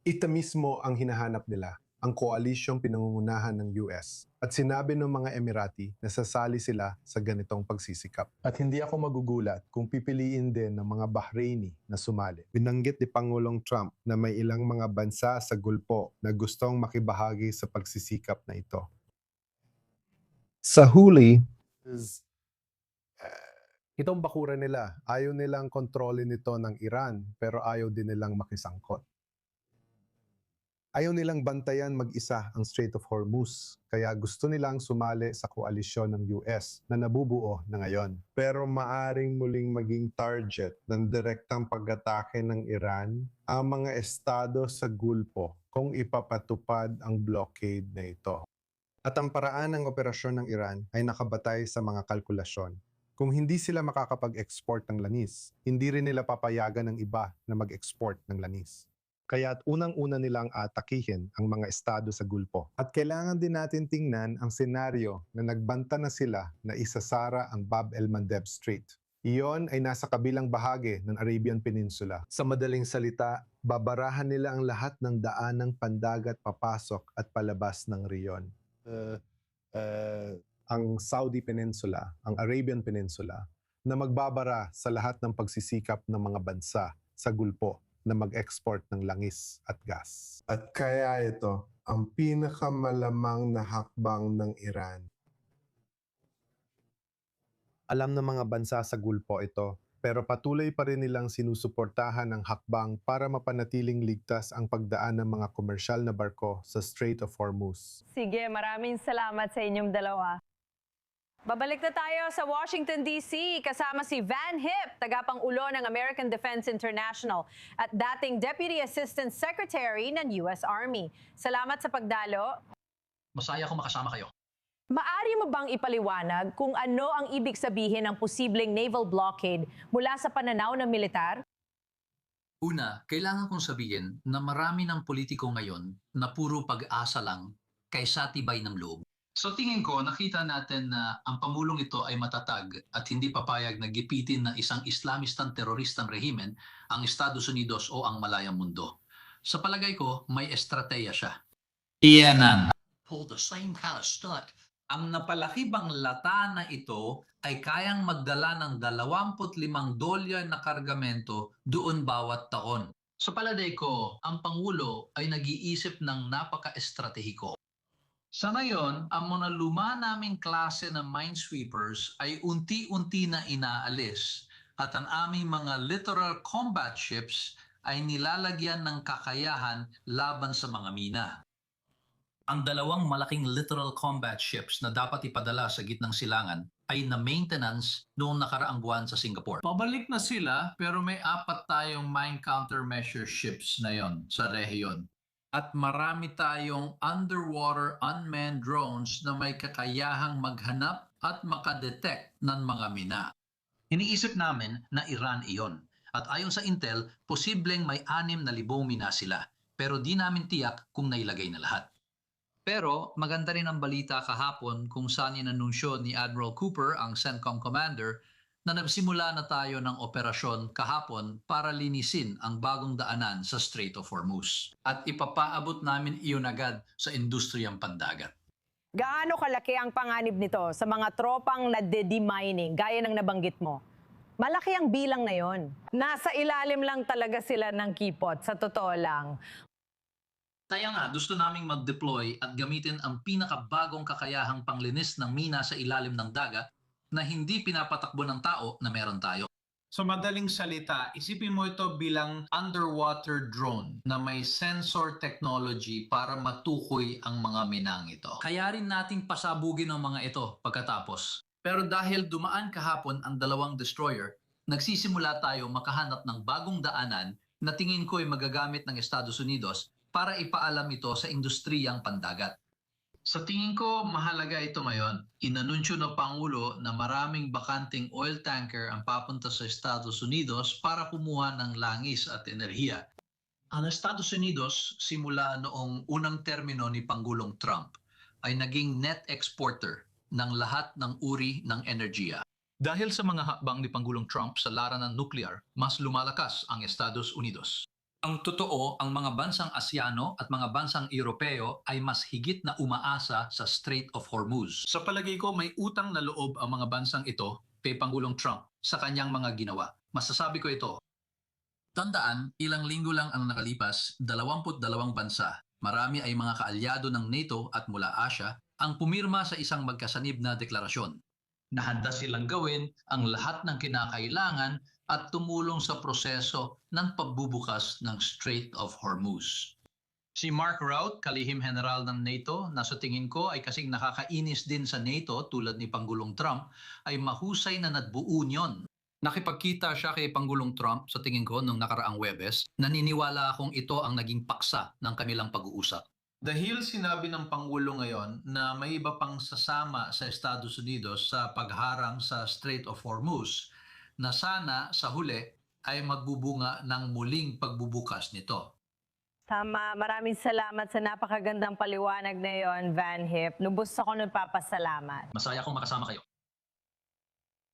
Ito mismo ang hinahanap nila, ang koalisyong pinangungunahan ng US. At sinabi ng mga Emirati na sasali sila sa ganitong pagsisikap. At hindi ako magugulat kung pipiliin din ng mga Bahraini na sumali. Binanggit ni Pangulong Trump na may ilang mga bansa sa Gulpo na gustong makibahagi sa pagsisikap na ito. Sa huli, itong bakuran nila. Ayaw nilang kontrolin ito ng Iran pero ayaw din nilang makisangkot. Ayaw nilang bantayan mag-isa ang Strait of Hormuz, kaya gusto nilang sumali sa koalisyon ng US na nabubuo na ngayon. Pero maaring muling maging target ng direktang pag-atake ng Iran ang mga estado sa Gulpo kung ipapatupad ang blockade na ito. At ang paraan ng operasyon ng Iran ay nakabatay sa mga kalkulasyon. Kung hindi sila makakapag-export ng langis, hindi rin nila papayagan ng iba na mag-export ng langis. Kaya't unang-una nilang atakihin ang mga estado sa Gulpo. At kailangan din natin tingnan ang senaryo na nagbanta na sila na isasara ang Bab el-Mandeb Strait. Iyon ay nasa kabilang bahagi ng Arabian Peninsula. Sa madaling salita, babarahan nila ang lahat ng daan ng pandagat papasok at palabas ng riyon. Ang Saudi Peninsula, ang Arabian Peninsula, na magbabara sa lahat ng pagsisikap ng mga bansa sa Gulpo na mag-export ng langis at gas. At kaya ito ang pinakamalamang na hakbang ng Iran. Alam ng mga bansa sa Gulpo ito, pero patuloy pa rin nilang sinusuportahan ang hakbang para mapanatiling ligtas ang pagdaan ng mga komersyal na barko sa Strait of Hormuz. Sige, maraming salamat sa inyong dalawa. Babalik na tayo sa Washington, D.C. kasama si Van Hipp, tagapangulo ng American Defense International at dating Deputy Assistant Secretary ng U.S. Army. Salamat sa pagdalo. Masaya akong makasama kayo. Maari mo bang ipaliwanag kung ano ang ibig sabihin ng posibleng naval blockade mula sa pananaw ng militar? Una, kailangan kong sabihin na marami ng politiko ngayon na puro pag-asa lang kaysa tibay ng loob. So tingin ko, nakita natin na ang Pangulong ito ay matatag at hindi papayag na gipitin ng isang Islamistang teroristang rehimen ang Estados Unidos o ang malayang mundo. Sa palagay ko, may estrateya siya. Iyanan. Pull the same kind of stunt. Ang napalaki bang lata na ito ay kayang magdala ng $25 na kargamento doon bawat taon. Sa palagay ko, ang Pangulo ay nag-iisip ng napaka-estratehiko. Sa ngayon, ang mga luma naming klase ng minesweepers ay unti-unti na inaalis at ang aming mga littoral combat ships ay nilalagyan ng kakayahan laban sa mga mina. Ang dalawang malaking littoral combat ships na dapat ipadala sa gitnang silangan ay na-maintenance noong nakaraang buwan sa Singapore. Pabalik na sila pero may 4 tayong mine countermeasure ships na yon sa rehiyon. At marami tayong underwater unmanned drones na may kakayahang maghanap at makadetect ng mga mina. Iniisip namin na Iran iyon. At ayon sa Intel, posibleng may 6,000 mina sila. Pero di namin tiyak kung nailagay na lahat. Pero maganda rin ang balita kahapon kung saan inanunsyo ni Admiral Cooper, ang CENTCOM commander, na nagsimula na tayo ng operasyon kahapon para linisin ang bagong daanan sa Strait of Hormuz. At ipapaabot namin iyon agad sa industriyang pandagat. Gaano kalaki ang panganib nito sa mga tropang nade-demining gaya ng nabanggit mo? Malaki ang bilang na yon. Nasa ilalim lang talaga sila ng kipot, sa totoo lang. Kaya nga, gusto naming mag-deploy at gamitin ang pinakabagong kakayahang panglinis ng mina sa ilalim ng dagat na hindi pinapatakbo ng tao na meron tayo. Sa madaling salita, isipin mo ito bilang underwater drone na may sensor technology para matukoy ang mga minang ito. Kaya rin nating pasabugin ang mga ito pagkatapos. Pero dahil dumaan kahapon ang 2 destroyer, nagsisimula tayo makahanap ng bagong daanan na tingin ko ay magagamit ng Estados Unidos para ipaalam ito sa industriyang pandagat. Sa tingin ko, mahalaga ito ngayon. Inanunsyo ng Pangulo na maraming bakanting oil tanker ang papunta sa Estados Unidos para kumuha ng langis at enerhiya. Ang Estados Unidos, simula noong unang termino ni Pangulong Trump, ay naging net exporter ng lahat ng uri ng enerhiya. Dahil sa mga hakbang ni Pangulong Trump sa larangan ng nuclear, mas lumalakas ang Estados Unidos. Ang totoo, ang mga bansang Asyano at mga bansang Europeo ay mas higit na umaasa sa Strait of Hormuz. Sa palagay ko, may utang na loob ang mga bansang ito kay Pangulong Trump sa kanyang mga ginawa. Masasabi ko ito. Tandaan, ilang linggo lang ang nakalipas, 22 bansa, marami ay mga kaalyado ng NATO at mula Asia, ang pumirma sa isang magkasanib na deklarasyon. Nahanda silang gawin ang lahat ng kinakailangan at tumulong sa proseso ng pagbubukas ng Strait of Hormuz. Si Mark Rutte, kalihim general ng NATO, na sa tingin ko ay kasing nakakainis din sa NATO tulad ni Pangulong Trump, ay mahusay na nadbuo niyon. Nakipagkita siya kay Pangulong Trump sa tingin ko nung nakaraang Webes, naniniwala akong ito ang naging paksa ng kanilang pag-uusap. Dahil sinabi ng Pangulo ngayon na may iba pang sasama sa Estados Unidos sa pagharang sa Strait of Hormuz, na sana sa huli ay magbubunga ng muling pagbubukas nito. Tama. Maraming salamat sa napakagandang paliwanag na yon, Van Hip. Lubos ako nagpapasalamat. Masaya akong makasama kayo.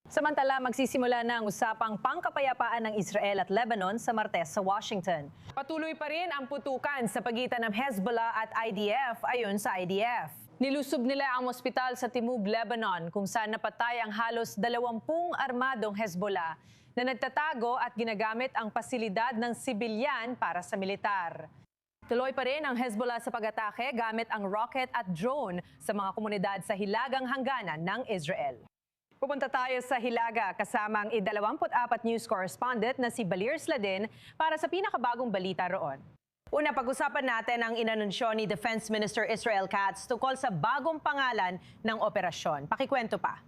Samantala, magsisimula na ang usapang pangkapayapaan ng Israel at Lebanon sa Martes sa Washington. Patuloy pa rin ang putukan sa pagitan ng Hezbollah at IDF ayon sa IDF. Nilusob nila ang ospital sa Timog, Lebanon kung saan napatay ang halos 20 armadong Hezbollah na nagtatago at ginagamit ang pasilidad ng sibilyan para sa militar. Tuloy pa rin ang Hezbollah sa pag-atake gamit ang rocket at drone sa mga komunidad sa hilagang hangganan ng Israel. Pupunta tayo sa Hilaga kasama ang I-24 News correspondent na si Balir Sladin para sa pinakabagong balita roon. Una, pag-usapan natin ang inanunsyo ni Defense Minister Israel Katz tungkol sa bagong pangalan ng operasyon. Pakikwento pa.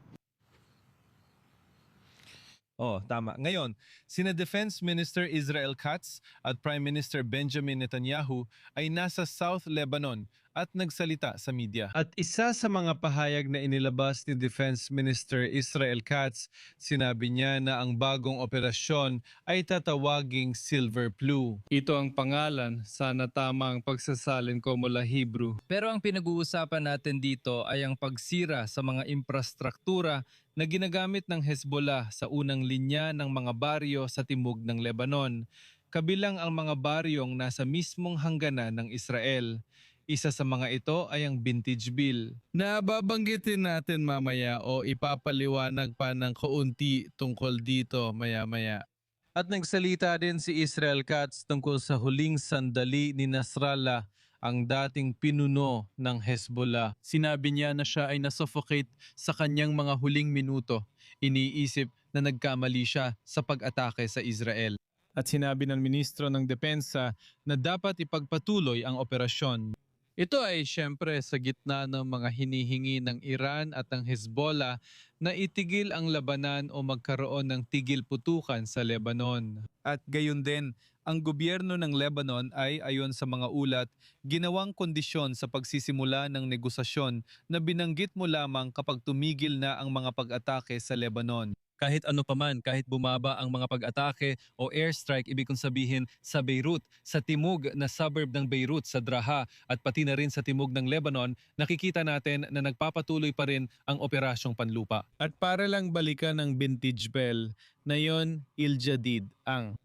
Oh, tama. Ngayon, sina Defense Minister Israel Katz at Prime Minister Benjamin Netanyahu ay nasa South Lebanon at nagsalita sa media. At isa sa mga pahayag na inilabas ni Defense Minister Israel Katz, sinabi niya na ang bagong operasyon ay tatawaging Silver Blue. Ito ang pangalan, sana tama ang pagsasalin ko mula Hebrew. Pero ang pinag-uusapan natin dito ay ang pagsira sa mga infrastruktura na ginagamit ng Hezbollah sa unang linya ng mga baryo sa timog ng Lebanon, kabilang ang mga baryong nasa mismong hangganan ng Israel. Isa sa mga ito ay ang Vintage Bill. Nababanggitin natin mamaya o ipapaliwanag pa ng kaunti tungkol dito maya-maya. At nagsalita din si Israel Katz tungkol sa huling sandali ni Nasrallah, ang dating pinuno ng Hezbollah. Sinabi niya na siya ay nasuffocate sa kanyang mga huling minuto. Iniisip na nagkamali siya sa pag-atake sa Israel. At sinabi ng Ministro ng Depensa na dapat ipagpatuloy ang operasyon. Ito ay siyempre sa gitna ng mga hinihingi ng Iran at ng Hezbollah na itigil ang labanan o magkaroon ng tigil putukan sa Lebanon. At gayon din, ang gobyerno ng Lebanon ay ayon sa mga ulat, ginawang kondisyon sa pagsisimula ng negosasyon na binanggit mo lamang kapag tumigil na ang mga pag-atake sa Lebanon. Kahit ano paman, kahit bumaba ang mga pag-atake o airstrike, ibig kong sabihin sa Beirut, sa timog na suburb ng Beirut, sa Draha at pati na rin sa timog ng Lebanon, nakikita natin na nagpapatuloy pa rin ang operasyong panlupa. At para lang balikan ang Vintage Bell, na yon Il Jadid ang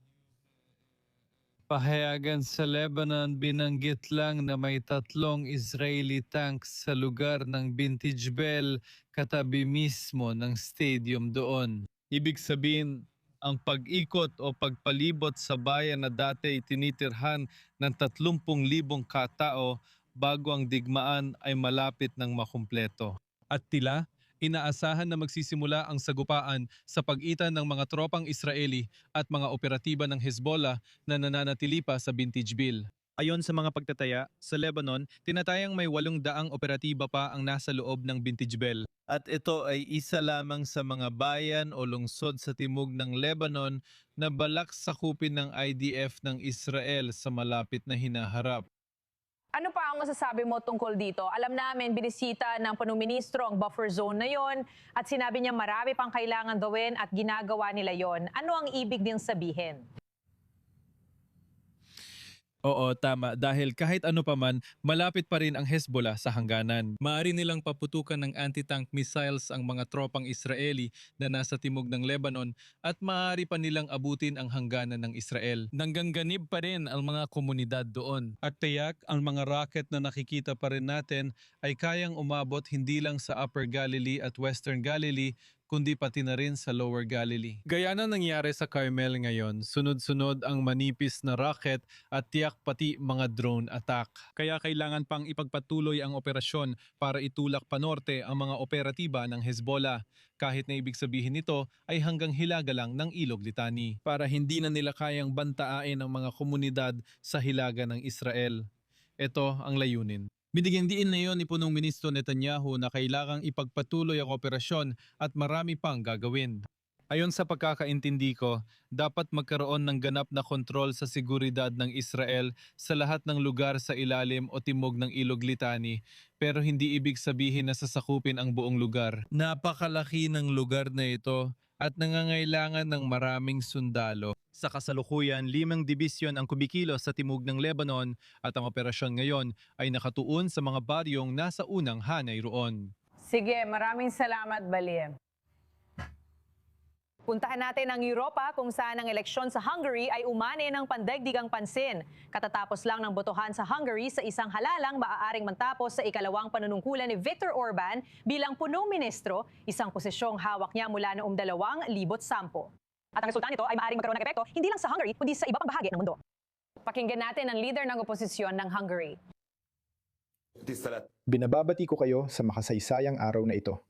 pahayagan sa Lebanon, binanggit lang na may 3 Israeli tanks sa lugar ng Vintage Bell katabi mismo ng stadium doon. Ibig sabihin, ang pag-ikot o pagpalibot sa bayan na dati tinitirhan ng 30,000 katao bago ang digmaan ay malapit ng makumpleto. At tila, inaasahan na magsisimula ang sagupaan sa pagitan ng mga tropang Israeli at mga operatiba ng Hezbollah na nananatili pa sa Vintage Bill. Ayon sa mga pagtataya, sa Lebanon, tinatayang may 800 operatiba pa ang nasa loob ng Vintage Bell. At ito ay isa lamang sa mga bayan o lungsod sa timog ng Lebanon na balak sakupin ng IDF ng Israel sa malapit na hinaharap. Ano pa ang masasabi mo tungkol dito? Alam namin, binisita ng panuministro ang buffer zone na yon at sinabi niya marami pang kailangan gawin at ginagawa nila yon. Ano ang ibig din sabihin? Oo, tama. Dahil kahit ano pa man, malapit pa rin ang Hezbollah sa hangganan. Maaari nilang paputukan ng anti-tank missiles ang mga tropang Israeli na nasa timog ng Lebanon at maaari pa nilang abutin ang hangganan ng Israel. Nanggangganib pa rin ang mga komunidad doon. At tiyak, ang mga rocket na nakikita pa rin natin ay kayang umabot hindi lang sa Upper Galilee at Western Galilee, kundi pati na rin sa Lower Galilee. Gaya na nangyari sa Carmel ngayon, sunod-sunod ang manipis na rocket at tiyak pati mga drone attack. Kaya kailangan pang ipagpatuloy ang operasyon para itulak panorte ang mga operatiba ng Hezbollah. Kahit na ibig sabihin nito ay hanggang hilaga lang ng Ilog Litani para hindi na nila kayang bantaan ang mga komunidad sa hilaga ng Israel. Ito ang layunin. Binigyang diin na iyon ni Punong Ministro Netanyahu na kailangang ipagpatuloy ang operasyon at marami pang gagawin. Ayon sa pagkakaintindi ko, dapat magkaroon ng ganap na kontrol sa seguridad ng Israel sa lahat ng lugar sa ilalim o timog ng Ilog Litani, pero hindi ibig sabihin na sasakupin ang buong lugar. Napakalaki ng lugar na ito at nangangailangan ng maraming sundalo. Sa kasalukuyan, 5 dibisyon ang kumikilos sa timog ng Lebanon at ang operasyon ngayon ay nakatuon sa mga baryong nasa unang hanay roon. Sige, maraming salamat, Balie. Puntahan natin ang Europa kung saan ang eleksyon sa Hungary ay umani ng pandaigdigang pansin. Katatapos lang ng botohan sa Hungary sa isang halalang maaaring matapos sa ikalawang panunungkulan ni Viktor Orban bilang punong ministro, isang posisyong hawak niya mula noong 2010. At ang resulta nito ay maaaring magkaroon ng epekto hindi lang sa Hungary kundi sa iba pang bahagi ng mundo. Pakinggan natin ang leader ng oposisyon ng Hungary. Binababati ko kayo sa makasaysayang araw na ito.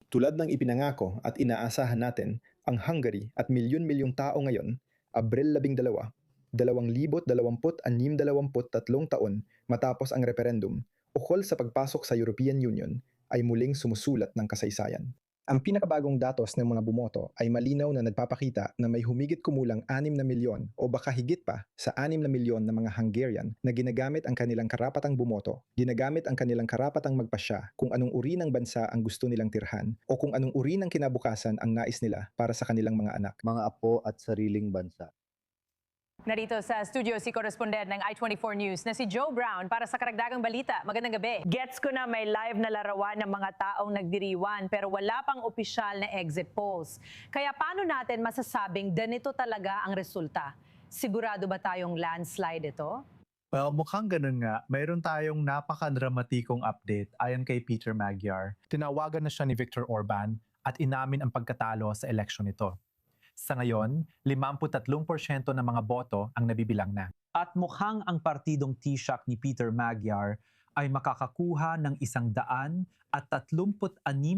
Tulad ng ipinangako at inaasahan natin, ang Hungary at milyon-milyong tao ngayon, Abril 12, 2023 taon matapos ang referendum ukol sa pagpasok sa European Union ay muling sumusulat ng kasaysayan. Ang pinakabagong datos ng mga bumoto ay malinaw na nagpapakita na may humigit kumulang 6 na milyon o baka higit pa sa 6 na milyon na mga Hungarian na ginagamit ang kanilang karapatang bumoto, ginagamit ang kanilang karapatang magpasya kung anong uri ng bansa ang gusto nilang tirhan o kung anong uri ng kinabukasan ang nais nila para sa kanilang mga anak, mga apo at sariling bansa. Narito sa studio si correspondent ng I24 News na si Joe Brown para sa karagdagang balita. Magandang gabi. Gets ko na may live na larawan ng mga taong nagdiriwan pero wala pang opisyal na exit polls. Kaya paano natin masasabing ganito talaga ang resulta? Sigurado ba tayong landslide ito? Well, mukhang ganun nga. Mayroon tayong napaka-dramatikong update ayon kay Peter Magyar. Tinawagan na siya ni Viktor Orban at inamin ang pagkatalo sa eleksyon nito. Sa ngayon, 53% ng mga boto ang nabibilang na. At mukhang ang partidong Taoiseach ni Peter Magyar ay makakakuha ng 136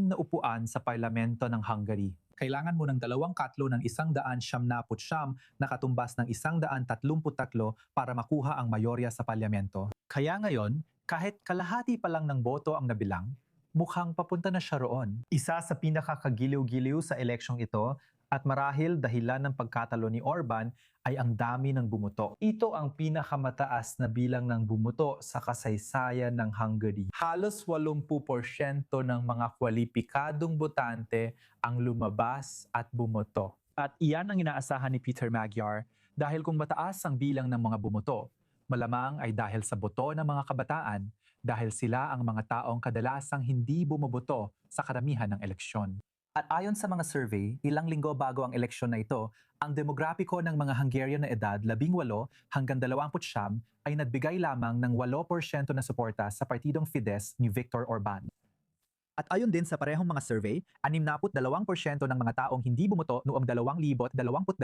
na upuan sa parlamento ng Hungary. Kailangan mo ng 2/4 ng 179 na katumbas ng 133 para makuha ang mayorya sa parlamento. Kaya ngayon, kahit kalahati pa lang ng boto ang nabilang, mukhang papunta na siya roon. Isa sa pinakakagiliw-giliw sa eleksyong ito at marahil dahilan ng pagkatalo ni Orban ay ang dami ng bumuto. Ito ang pinakamataas na bilang ng bumuto sa kasaysayan ng Hungary. Halos 80% ng mga kwalipikadong botante ang lumabas at bumoto. At iyan ang inaasahan ni Peter Magyar dahil kung mataas ang bilang ng mga bumuto, malamang ay dahil sa boto ng mga kabataan dahil sila ang mga taong kadalasang hindi bumoboto sa karamihan ng eleksyon. At ayon sa mga survey, ilang linggo bago ang eleksyon na ito, ang demograpiko ng mga Hungarian na edad 18 hanggang 29 ay nagbigay lamang ng 8% na suporta sa partidong Fidesz ni Viktor Orban. At ayon din sa parehong mga survey, 62% ng mga taong hindi bumoto noong 2022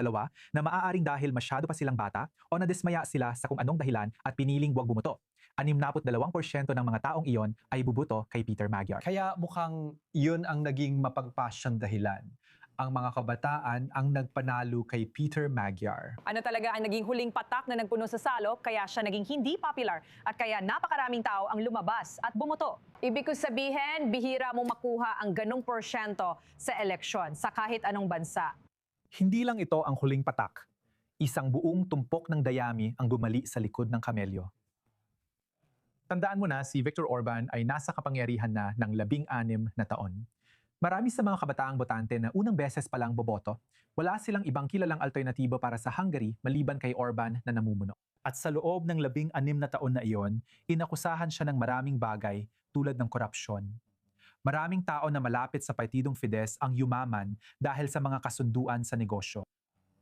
na maaaring dahil masyado pa silang bata o nadismaya sila sa kung anong dahilan at piniling huwag bumoto. 62% ng mga taong iyon ay bubuto kay Peter Magyar. Kaya mukhang yun ang naging mapagpasyang dahilan. Ang mga kabataan ang nagpanalo kay Peter Magyar. Ano talaga ang naging huling patak na nagpuno sa salok kaya siya naging hindi popular at kaya napakaraming tao ang lumabas at bumoto? Ibig ko sabihin, bihira mong makuha ang ganong porsyento sa eleksyon sa kahit anong bansa. Hindi lang ito ang huling patak. Isang buong tumpok ng dayami ang gumali sa likod ng kamelyo. Tandaan mo na si Viktor Orban ay nasa kapangyarihan na ng 16 na taon. Marami sa mga kabataang botante na unang beses pa lang boboto, wala silang ibang kilalang alternatibo para sa Hungary maliban kay Orban na namumuno. At sa loob ng 16 na taon na iyon, inakusahan siya ng maraming bagay tulad ng korupsyon. Maraming tao na malapit sa partidong Fidesz ang yumaman dahil sa mga kasunduan sa negosyo.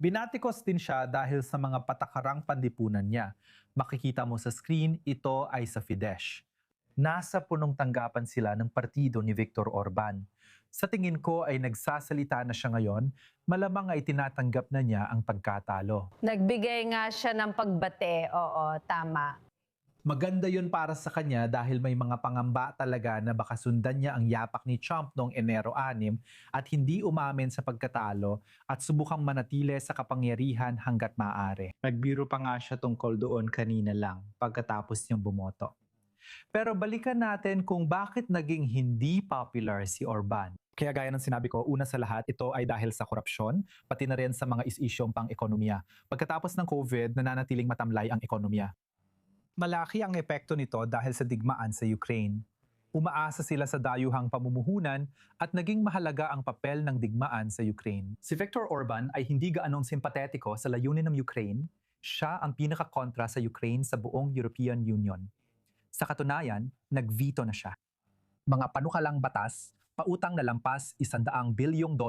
Binatikos din siya dahil sa mga patakarang panlipunan niya. Makikita mo sa screen, ito ay sa Fidesz. Nasa punong tanggapan sila ng partido ni Viktor Orban. Sa tingin ko ay nagsasalita na siya ngayon, malamang ay tinatanggap na niya ang pagkatalo. Nagbigay nga siya ng pagbate, oo, tama. Maganda yun para sa kanya dahil may mga pangamba talaga na baka sundan niya ang yapak ni Trump noong Enero 6 at hindi umamin sa pagkatalo at subukang manatili sa kapangyarihan hanggat maaari. Nagbiro pa nga siya tungkol doon kanina lang pagkatapos niyang bumoto. Pero balikan natin kung bakit naging hindi popular si Orban. Kaya gaya ng sinabi ko, una sa lahat, ito ay dahil sa korupsyon, pati na rin sa mga isyong pang-ekonomiya. Pagkatapos ng COVID, nananatiling matamlay ang ekonomiya. Malaki ang epekto nito dahil sa digmaan sa Ukraine. Umaasa sila sa dayuhang pamumuhunan at naging mahalaga ang papel ng digmaan sa Ukraine. Si Viktor Orban ay hindi gaanong simpatetiko sa layunin ng Ukraine. Siya ang pinaka-kontra sa Ukraine sa buong European Union. Sa katunayan, nag-veto na siya. Mga panukalang batas, pautang na lampas $100 bilyong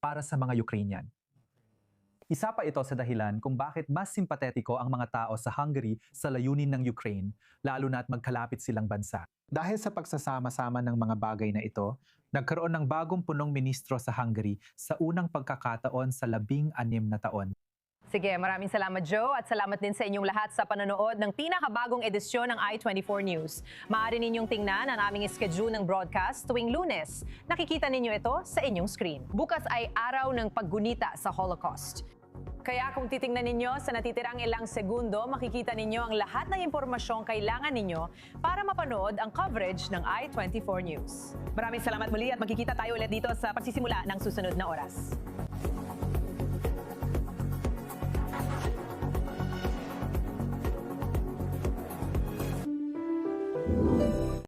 para sa mga Ukrainian. Isa pa ito sa dahilan kung bakit mas simpatetiko ang mga tao sa Hungary sa layunin ng Ukraine, lalo na't magkalapit silang bansa. Dahil sa pagsasama-sama ng mga bagay na ito, nagkaroon ng bagong punong ministro sa Hungary sa unang pagkakataon sa 16 na taon. Sige, maraming salamat Joe at salamat din sa inyong lahat sa panonood ng pinakabagong edisyon ng I24 News. Maaari ninyong tingnan ang aming schedule ng broadcast tuwing Lunes. Nakikita ninyo ito sa inyong screen. Bukas ay araw ng paggunita sa Holocaust. Kaya kung titingnan ninyo sa natitirang ilang segundo, makikita ninyo ang lahat ng impormasyong kailangan ninyo para mapanood ang coverage ng I-24 News. Maraming salamat muli at magkikita tayo ulit dito sa pagsisimula ng susunod na oras.